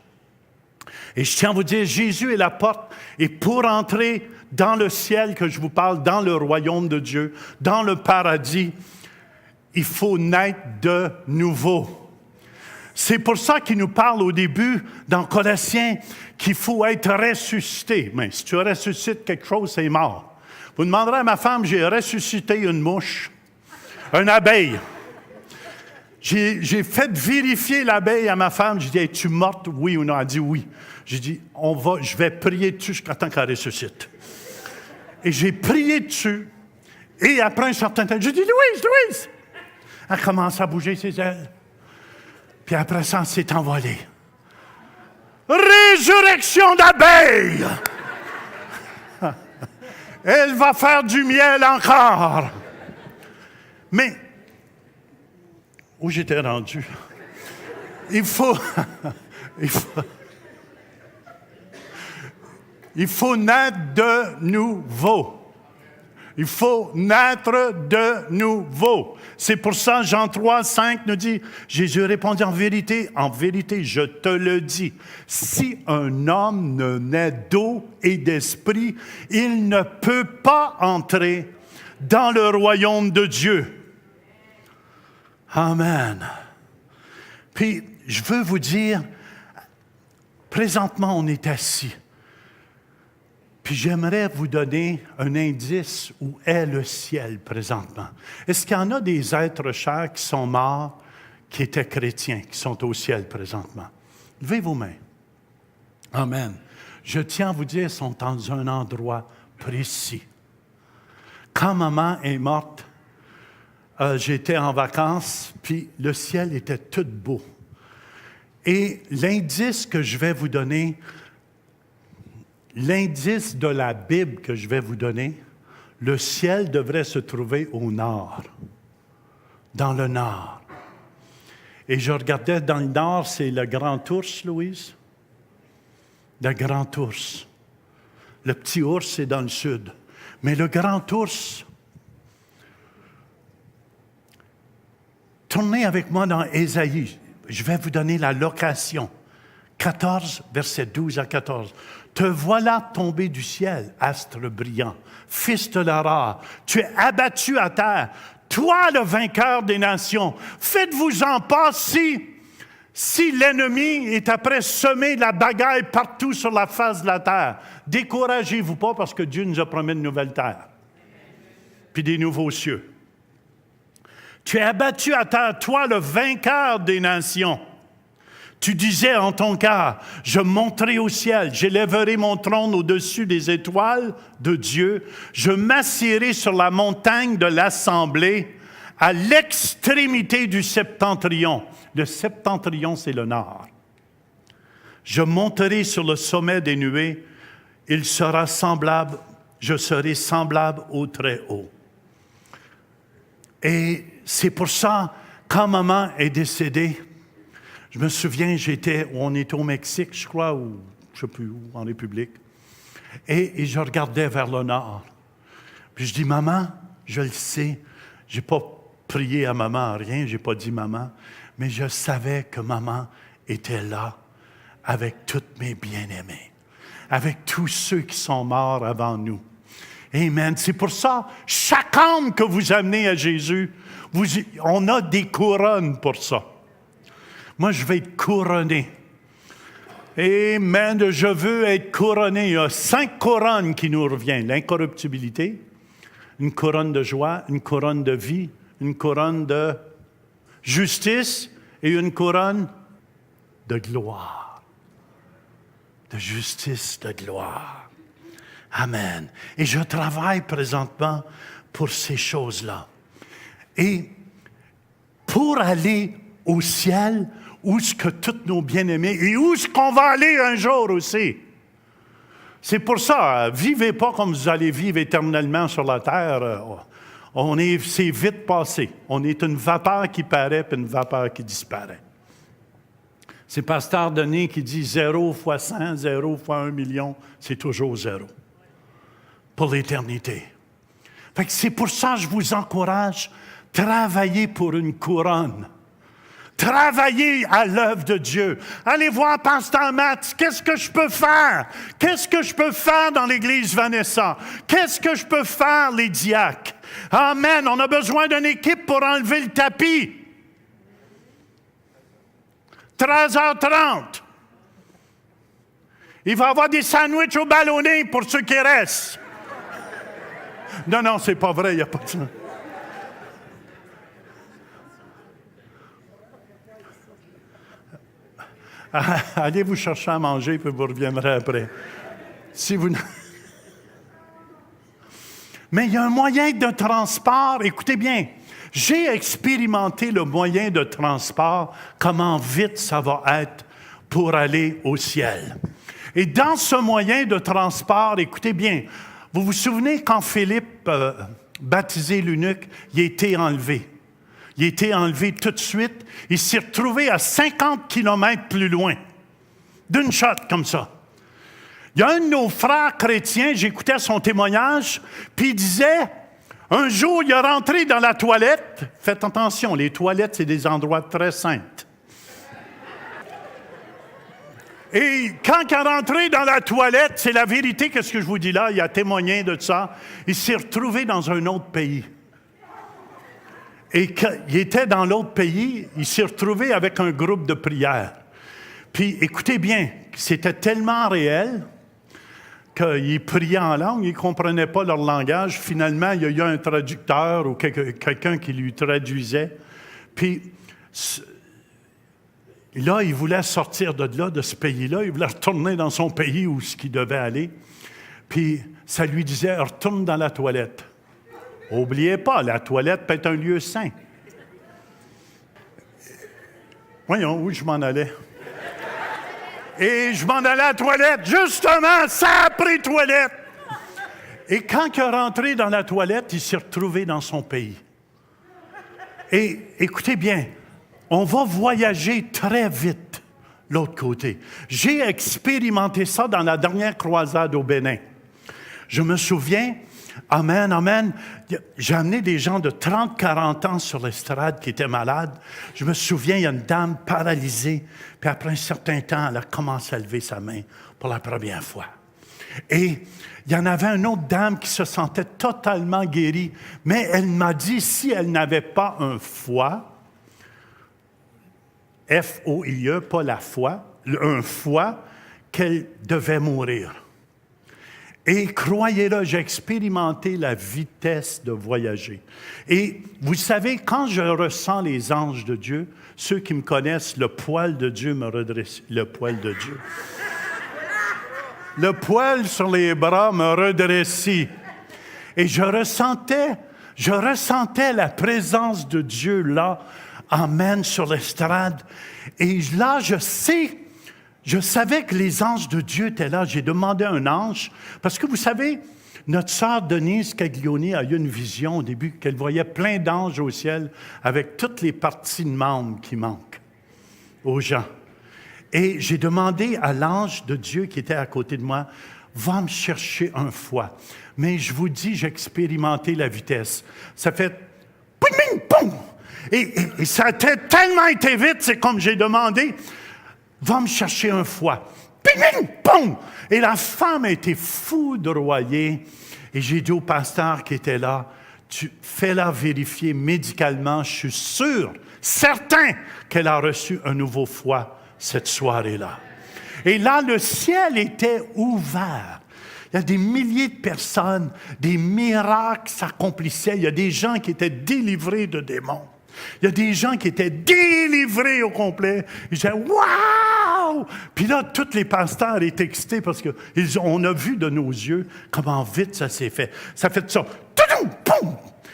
Et je tiens à vous dire, Jésus est la porte. Et pour entrer dans le ciel que je vous parle, dans le royaume de Dieu, dans le paradis, il faut naître de nouveau. C'est pour ça qu'il nous parle au début, dans Colossiens, qu'il faut être ressuscité. Mais si tu ressuscites quelque chose, c'est mort. Vous demanderez à ma femme, j'ai ressuscité une mouche. Une abeille. J'ai fait vérifier l'abeille à ma femme. J'ai dit, es-tu morte, oui ou non? Elle a dit oui. J'ai dit, je vais prier dessus jusqu'à temps qu'elle ressuscite. Et j'ai prié dessus. Et après un certain temps, j'ai dit, Louise! Elle commence à bouger ses ailes. Puis après ça, elle s'est envolée. Résurrection d'abeille! Elle va faire du miel encore. Mais, où j'étais rendu? Il faut naître de nouveau. Il faut naître de nouveau. C'est pour ça, Jean 3, 5 nous dit, Jésus répondit en vérité, je te le dis, si un homme ne naît d'eau et d'esprit, il ne peut pas entrer dans le royaume de Dieu. Amen. Puis, je veux vous dire, présentement, on est assis. Puis j'aimerais vous donner un indice où est le ciel présentement. Est-ce qu'il y en a des êtres chers qui sont morts, qui étaient chrétiens, qui sont au ciel présentement? Levez vos mains. Amen. Je tiens à vous dire, ils sont dans un endroit précis. Quand maman est morte, j'étais en vacances, puis le ciel était tout beau. Et l'indice que je vais vous donner, l'indice de la Bible que je vais vous donner, le ciel devrait se trouver au nord, dans le nord. Et je regardais dans le nord, c'est le grand ours, Louise. Le grand ours. Le petit ours, c'est dans le sud. Mais le grand ours, tournez avec moi dans Ésaïe. Je vais vous donner la location. 14, versets 12 à 14. « Te voilà tombé du ciel, astre brillant, fils de l'Aurore. Tu es abattu à terre, toi le vainqueur des nations. Faites-vous-en pas si l'ennemi est après semer la bagaille partout sur la face de la terre. Découragez-vous pas parce que Dieu nous a promis une nouvelle terre, puis des nouveaux cieux. Tu es abattu à terre, toi le vainqueur des nations. Tu disais en ton cœur, je monterai au ciel, j'élèverai mon trône au-dessus des étoiles de Dieu, je m'assierai sur la montagne de l'assemblée, à l'extrémité du septentrion. Le septentrion, c'est le nord. Je monterai sur le sommet des nuées, il sera semblable, je serai semblable au Très-Haut. Et c'est pour ça, quand maman est décédée, je me souviens, on était au Mexique, je crois, ou je ne sais plus où, en République, et je regardais vers le nord. Puis je dis, maman, je le sais, je n'ai pas prié à maman, rien, je n'ai pas dit maman, mais je savais que maman était là avec toutes mes bien-aimés, avec tous ceux qui sont morts avant nous. Amen. C'est pour ça, chaque âme que vous amenez à Jésus, on a des couronnes pour ça. Moi, je vais être couronné. Amen. Je veux être couronné. Il y a 5 couronnes qui nous reviennent. L'incorruptibilité, une couronne de joie, une couronne de vie, une couronne de justice et une couronne de gloire. De justice, de gloire. Amen. Et je travaille présentement pour ces choses-là. Et pour aller au ciel, où est-ce que tous nos bien-aimés, et où est-ce qu'on va aller un jour aussi? C'est pour ça, vivez pas comme vous allez vivre éternellement sur la terre. C'est vite passé. On est une vapeur qui paraît, puis une vapeur qui disparaît. C'est Pasteur Denis qui dit 0 fois 100, 0 fois 1 million, c'est toujours 0. Pour l'éternité. Fait que c'est pour ça que je vous encourage, travaillez pour une couronne. Travaillez à l'œuvre de Dieu. Allez voir Pasteur Matt, qu'est-ce que je peux faire? Qu'est-ce que je peux faire dans l'Église Vanessa? Qu'est-ce que je peux faire, les diacres? Amen, on a besoin d'une équipe pour enlever le tapis. 13h30. Il va y avoir des sandwichs au ballonné pour ceux qui restent. Non, c'est pas vrai, il n'y a pas de ça. Allez vous chercher à manger, puis vous reviendrez après. Si vous... Mais il y a un moyen de transport, écoutez bien, j'ai expérimenté le moyen de transport, comment vite ça va être pour aller au ciel. Et dans ce moyen de transport, écoutez bien, vous vous souvenez quand Philippe baptisé l'eunuque, il a été enlevé. Il a été enlevé tout de suite. Il s'est retrouvé à 50 kilomètres plus loin, d'une shot comme ça. Il y a un de nos frères chrétiens, j'écoutais son témoignage, puis il disait, un jour, il est rentré dans la toilette. Faites attention, les toilettes, c'est des endroits très saints. Et quand il est rentré dans la toilette, c'est la vérité, qu'est-ce que je vous dis là, il a témoigné de ça, il s'est retrouvé dans un autre pays. Et quand il était dans l'autre pays, il s'est retrouvé avec un groupe de prière. Puis écoutez bien, c'était tellement réel qu'ils priaient en langue, ils ne comprenaient pas leur langage. Finalement, il y a eu un traducteur ou quelqu'un qui lui traduisait. Puis là, il voulait sortir de là, de ce pays-là. Il voulait retourner dans son pays où ce qu'il devait aller. Puis ça lui disait, retourne dans la toilette. N'oubliez pas, la toilette peut être un lieu saint. Voyons, où je m'en allais. Et je m'en allais à la toilette, justement, ça après toilette. Et quand il est rentré dans la toilette, il s'est retrouvé dans son pays. Et écoutez bien, on va voyager très vite l'autre côté. J'ai expérimenté ça dans la dernière croisade au Bénin. Je me souviens, amen, amen, j'ai amené des gens de 30, 40 ans sur l'estrade qui étaient malades. Je me souviens, il y a une dame paralysée, puis après un certain temps, elle a commencé à lever sa main pour la première fois. Et il y en avait une autre dame qui se sentait totalement guérie, mais elle m'a dit, si elle n'avait pas un foie, F-O-I-E, pas la foi, un foie, qu'elle devait mourir. Et croyez-le, j'ai expérimenté la vitesse de voyager. Et vous savez, quand je ressens les anges de Dieu, ceux qui me connaissent, le poil de Dieu me redresse. Le poil de Dieu. Le poil sur les bras me redressait. Et je ressentais la présence de Dieu là, amen, sur l'estrade. Et là, je savais que les anges de Dieu étaient là. J'ai demandé à un ange, parce que vous savez, notre sœur Denise Caglioni a eu une vision au début, qu'elle voyait plein d'anges au ciel avec toutes les parties de membres qui manquent aux gens. Et j'ai demandé à l'ange de Dieu qui était à côté de moi, va me chercher un foie. Mais je vous dis, j'ai expérimenté la vitesse. Ça fait ping, ping, et ça a tellement été vite, c'est comme j'ai demandé, va me chercher un foie. Ping, ping, pong! Et la femme a été foudroyée. Et j'ai dit au pasteur qui était là, fais-la vérifier médicalement, je suis sûr, certain qu'elle a reçu un nouveau foie cette soirée-là. Et là, le ciel était ouvert. Il y a des milliers de personnes, des miracles s'accomplissaient. Il y a des gens qui étaient délivrés de démons. Il y a des gens qui étaient délivrés au complet. Ils disaient « Wow! » Puis là, tous les pasteurs étaient excités parce qu'on a vu de nos yeux comment vite ça s'est fait. Ça fait ça.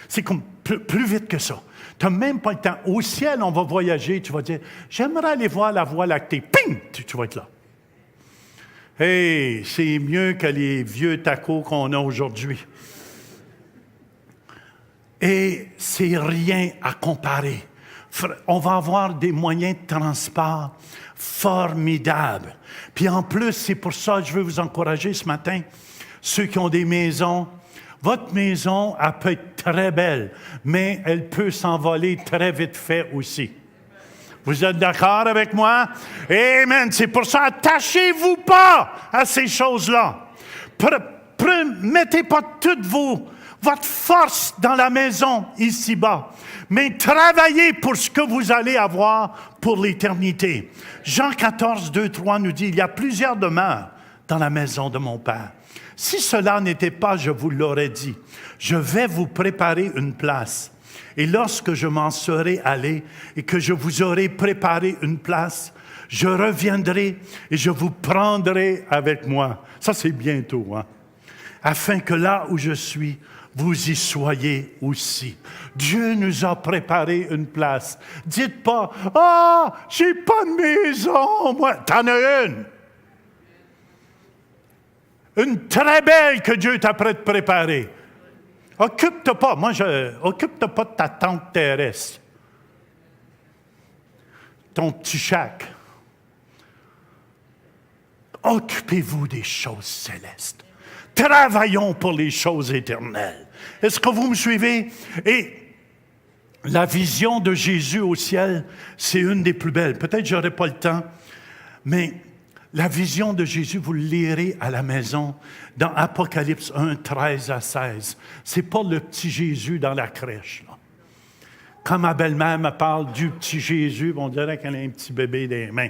C'est comme plus vite que ça. Tu n'as même pas le temps. Au ciel, on va voyager. Tu vas dire « J'aimerais aller voir la Voie lactée. » Ping! Tu vas être là. Hey, c'est mieux que les vieux tacos qu'on a aujourd'hui. Et c'est rien à comparer. On va avoir des moyens de transport formidables. Puis en plus, c'est pour ça que je veux vous encourager ce matin, ceux qui ont des maisons. Votre maison, elle peut être très belle, mais elle peut s'envoler très vite fait aussi. Vous êtes d'accord avec moi? Amen. C'est pour ça, attachez-vous pas à ces choses-là. Mettez pas toute votre force dans la maison ici-bas, mais travaillez pour ce que vous allez avoir pour l'éternité. Jean 14, 2, 3 nous dit, il y a plusieurs demeures dans la maison de mon Père. Si cela n'était pas, je vous l'aurais dit, je vais vous préparer une place. Et lorsque je m'en serai allé et que je vous aurai préparé une place, je reviendrai et je vous prendrai avec moi. Ça, c'est bientôt, hein? Afin que là où je suis, vous y soyez aussi. Dieu nous a préparé une place. Dites pas, « Ah, j'ai pas de maison, moi. » T'en as une. Une très belle que Dieu t'a prêt de préparer. Occupe-toi pas, occupe-toi pas de ta tente terrestre. Ton petit shack. Occupez-vous des choses célestes. Travaillons pour les choses éternelles. Est-ce que vous me suivez? Et la vision de Jésus au ciel, c'est une des plus belles. Peut-être que je n'aurai pas le temps, mais La vision de Jésus, vous le lirez à la maison dans Apocalypse 1, 13 à 16. Ce n'est pas le petit Jésus dans la crèche, là. Quand ma belle-mère me parle du petit Jésus, on dirait qu'elle a un petit bébé dans les mains.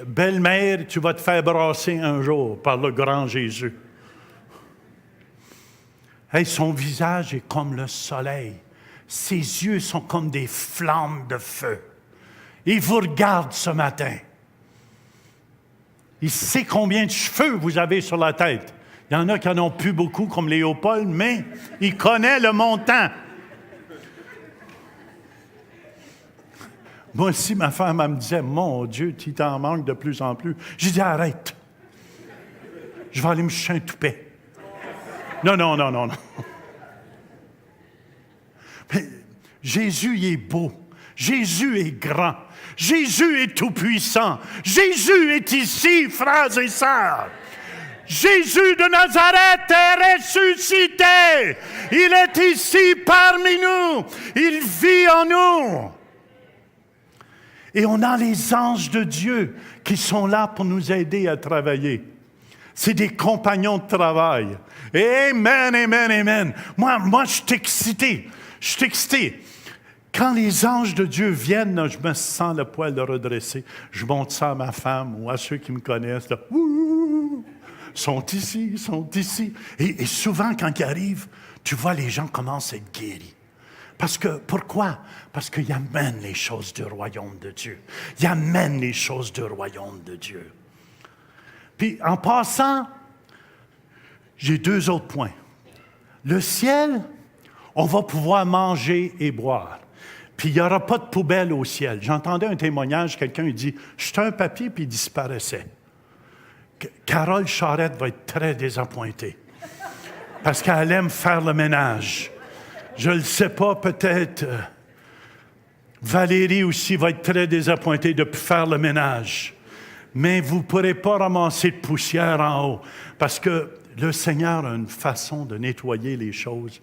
Belle-mère, tu vas te faire brasser un jour par le grand Jésus. Hey, son visage est comme le soleil. Ses yeux sont comme des flammes de feu. Il vous regarde ce matin. Il sait combien de cheveux vous avez sur la tête. Il y en a qui n'en ont plus beaucoup, comme Léopold, mais il connaît le montant. Moi aussi, ma femme, elle me disait, « Mon Dieu, tu t'en manques de plus en plus. » J'ai dit, « Arrête. Je vais aller me chercher un toupet. » Non. Mais Jésus, il est beau. Jésus est grand. Jésus est tout-puissant. Jésus est ici, frères et sœurs. Jésus de Nazareth est ressuscité. Il est ici parmi nous. Il vit en nous. Et on a les anges de Dieu qui sont là pour nous aider à travailler. C'est des compagnons de travail. Amen, amen, amen. Moi, je suis excité. Quand les anges de Dieu viennent, là, je me sens le poil de redresser. Je montre ça à ma femme ou à ceux qui me connaissent. Là, sont ici. Et souvent, quand ils arrivent, tu vois, les gens commencent à être guéris. Pourquoi? Parce qu'ils amènent les choses du royaume de Dieu. Ils amènent les choses du royaume de Dieu. Puis, en passant, j'ai 2 autres points. Le ciel, on va pouvoir manger et boire. Puis, il n'y aura pas de poubelle au ciel. J'entendais un témoignage, quelqu'un dit « Jetait un papier, puis il disparaissait. » Carole Charette va être très désappointée. Parce qu'elle aime faire le ménage. Je ne le sais pas, peut-être. Valérie aussi va être très désappointée de faire le ménage. Mais vous ne pourrez pas ramasser de poussière en haut, parce que le Seigneur a une façon de nettoyer les choses.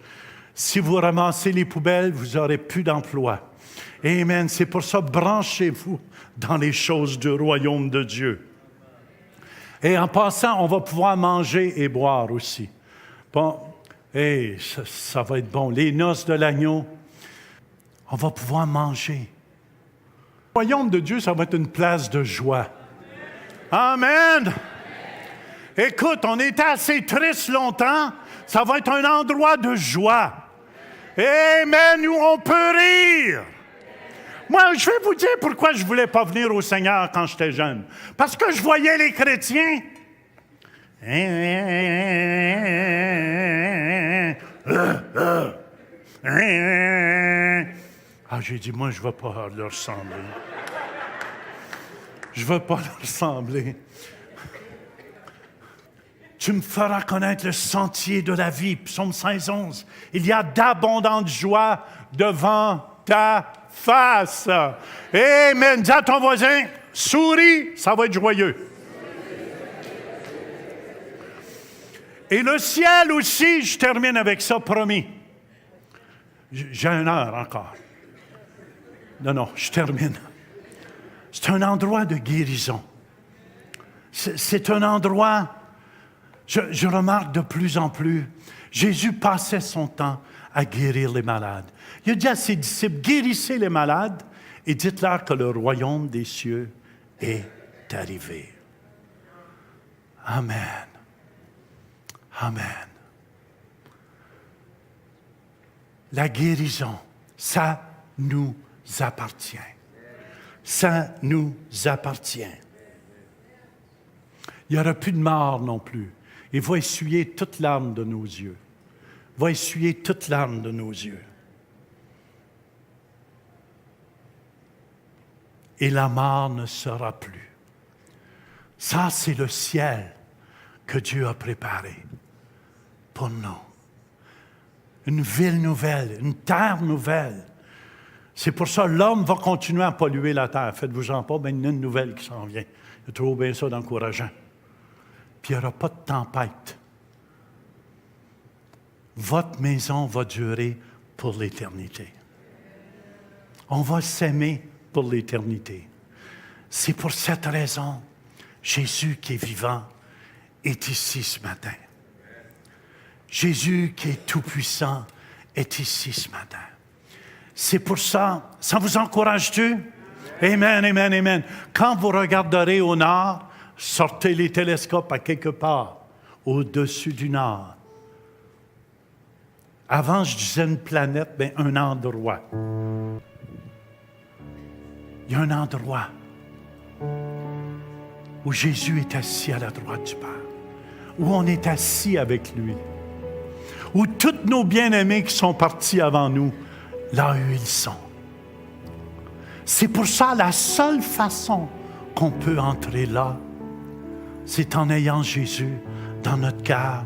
Si vous ramassez les poubelles, vous n'aurez plus d'emploi. Amen. C'est pour ça, branchez-vous dans les choses du royaume de Dieu. Et en passant, on va pouvoir manger et boire aussi. Bon, ça va être bon. Les noces de l'agneau, on va pouvoir manger. Le royaume de Dieu, ça va être une place de joie. Amen! Écoute, on était assez triste longtemps. Ça va être un endroit de joie. Amen! Où on peut rire. Moi, je vais vous dire pourquoi je ne voulais pas venir au Seigneur quand j'étais jeune. Parce que je voyais les chrétiens. J'ai dit, moi, je ne vais pas leur ressembler. Je ne veux pas leur ressembler. Tu me feras connaître le sentier de la vie. Psaume 111. Il y a d'abondantes joies devant ta face. Amen. Dis à ton voisin, souris, ça va être joyeux. Et le ciel aussi, je termine avec ça, promis. J'ai 1 heure encore. Non, je termine. C'est un endroit de guérison. C'est un endroit, je remarque de plus en plus, Jésus passait son temps à guérir les malades. Il a dit à ses disciples, guérissez les malades et dites-leur que le royaume des cieux est arrivé. Amen. Amen. La guérison, ça nous appartient. Ça nous appartient. Il n'y aura plus de mort non plus. Il va essuyer toute larme de nos yeux. Il va essuyer toute larme de nos yeux. Et la mort ne sera plus. Ça, c'est le ciel que Dieu a préparé pour nous. Une ville nouvelle, une terre nouvelle. C'est pour ça que l'homme va continuer à polluer la terre. Faites-vous-en pas, il y a une nouvelle qui s'en vient. Je trouve bien ça d'encourageant. Puis il n'y aura pas de tempête. Votre maison va durer pour l'éternité. On va s'aimer pour l'éternité. C'est pour cette raison, Jésus qui est vivant est ici ce matin. Jésus qui est tout-puissant est ici ce matin. C'est pour ça, ça vous encourage-tu? Amen, amen, amen. Quand vous regarderez au nord, sortez les télescopes à quelque part, au-dessus du nord. Avant, je disais une planète, mais un endroit. Il y a un endroit où Jésus est assis à la droite du Père, où on est assis avec lui, où tous nos bien-aimés qui sont partis avant nous, là où ils sont. C'est pour ça la seule façon qu'on peut entrer là, c'est en ayant Jésus dans notre cœur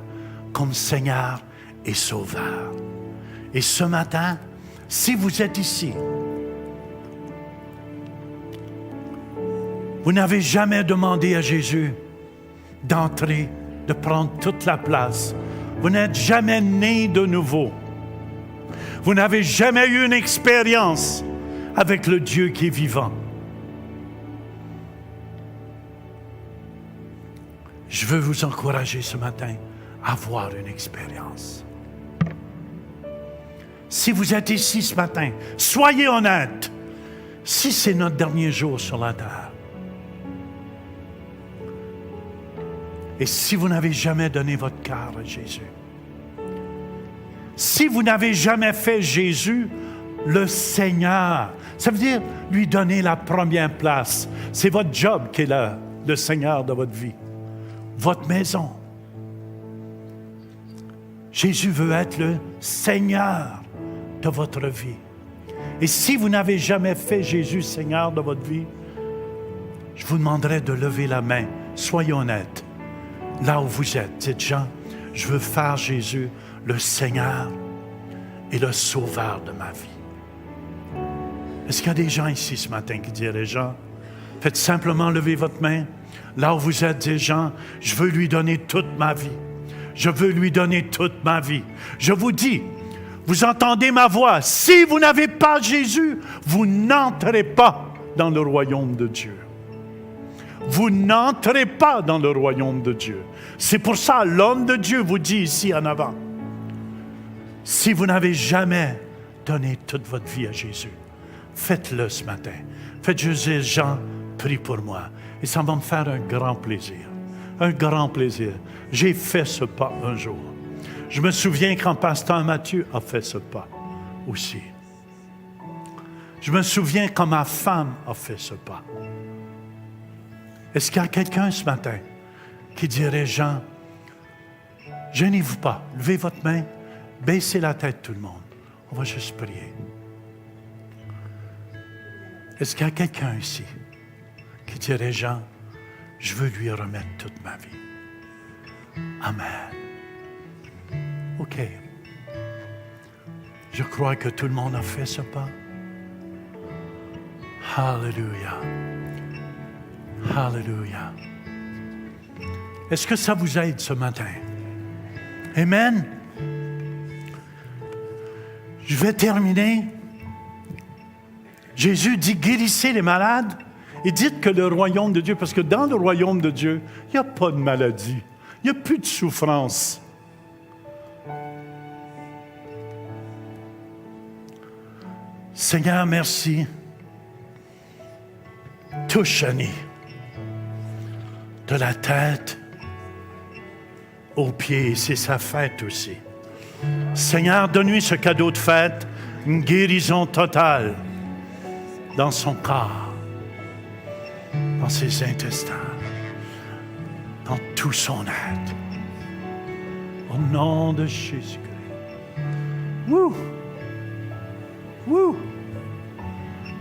comme Seigneur et Sauveur. Et ce matin, si vous êtes ici, vous n'avez jamais demandé à Jésus d'entrer, de prendre toute la place. Vous n'êtes jamais né de nouveau. Vous n'avez jamais eu une expérience avec le Dieu qui est vivant. Je veux vous encourager ce matin à avoir une expérience. Si vous êtes ici ce matin, soyez honnête. Si c'est notre dernier jour sur la terre, et si vous n'avez jamais donné votre cœur à Jésus, si vous n'avez jamais fait Jésus le Seigneur, ça veut dire lui donner la première place. C'est votre job qui est le Seigneur de votre vie, votre maison. Jésus veut être le Seigneur de votre vie. Et si vous n'avez jamais fait Jésus Seigneur de votre vie, je vous demanderai de lever la main. Soyez honnête. Là où vous êtes, dites, Jean, je veux faire Jésus le Seigneur et le Sauveur de ma vie. Est-ce qu'il y a des gens ici ce matin qui diraient, Jean, faites simplement lever votre main. Là où vous êtes, dites, Jean, je veux lui donner toute ma vie. Je veux lui donner toute ma vie. Je vous dis, vous entendez ma voix. Si vous n'avez pas Jésus, vous n'entrez pas dans le royaume de Dieu. Vous n'entrez pas dans le royaume de Dieu. C'est pour ça, l'homme de Dieu vous dit ici en avant, si vous n'avez jamais donné toute votre vie à Jésus, faites-le ce matin. Faites Jésus, Jean, prie pour moi. Et ça va me faire un grand plaisir. Un grand plaisir. J'ai fait ce pas un jour. Je me souviens quand Pasteur Mathieu a fait ce pas aussi. Je me souviens quand ma femme a fait ce pas. Est-ce qu'il y a quelqu'un ce matin qui dirait, Jean, gênez-vous pas, levez votre main, baissez la tête tout le monde. On va juste prier. Est-ce qu'il y a quelqu'un ici qui dirait, Jean, je veux lui remettre toute ma vie. Amen. OK. Je crois que tout le monde a fait ce pas. Alléluia. Alléluia. Est-ce que ça vous aide ce matin? Amen. Je vais terminer. Jésus dit, guérissez les malades et dites que le royaume de Dieu, parce que dans le royaume de Dieu, il n'y a pas de maladie, il n'y a plus de souffrance. Seigneur, merci. Touche Annie. De la tête aux pieds, c'est sa fête aussi. Seigneur, donne-lui ce cadeau de fête, une guérison totale dans son corps, dans ses intestins, dans tout son être. Au nom de Jésus-Christ. Wouh! Wouh!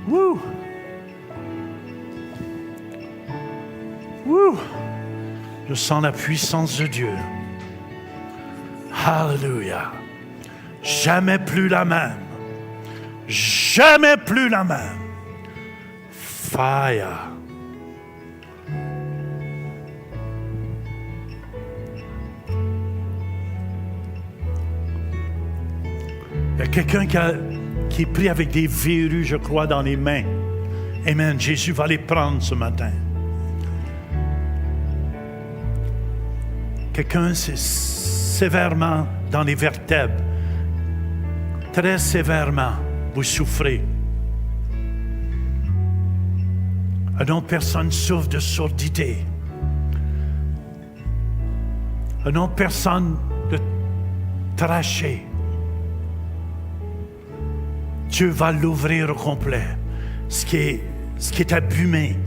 Wouh! Wouh! Je sens la puissance de Dieu. Alléluia. Jamais plus la même. Jamais plus la même. Fire. Il y a quelqu'un qui est pris avec des verrues, je crois, dans les mains. Amen. Jésus va les prendre ce matin. Quelqu'un, c'est sévèrement dans les vertèbres. Très sévèrement, vous souffrez. Une autre personne souffre de surdité. Une autre personne de tracher. Dieu va l'ouvrir au complet. Ce qui est abîmé,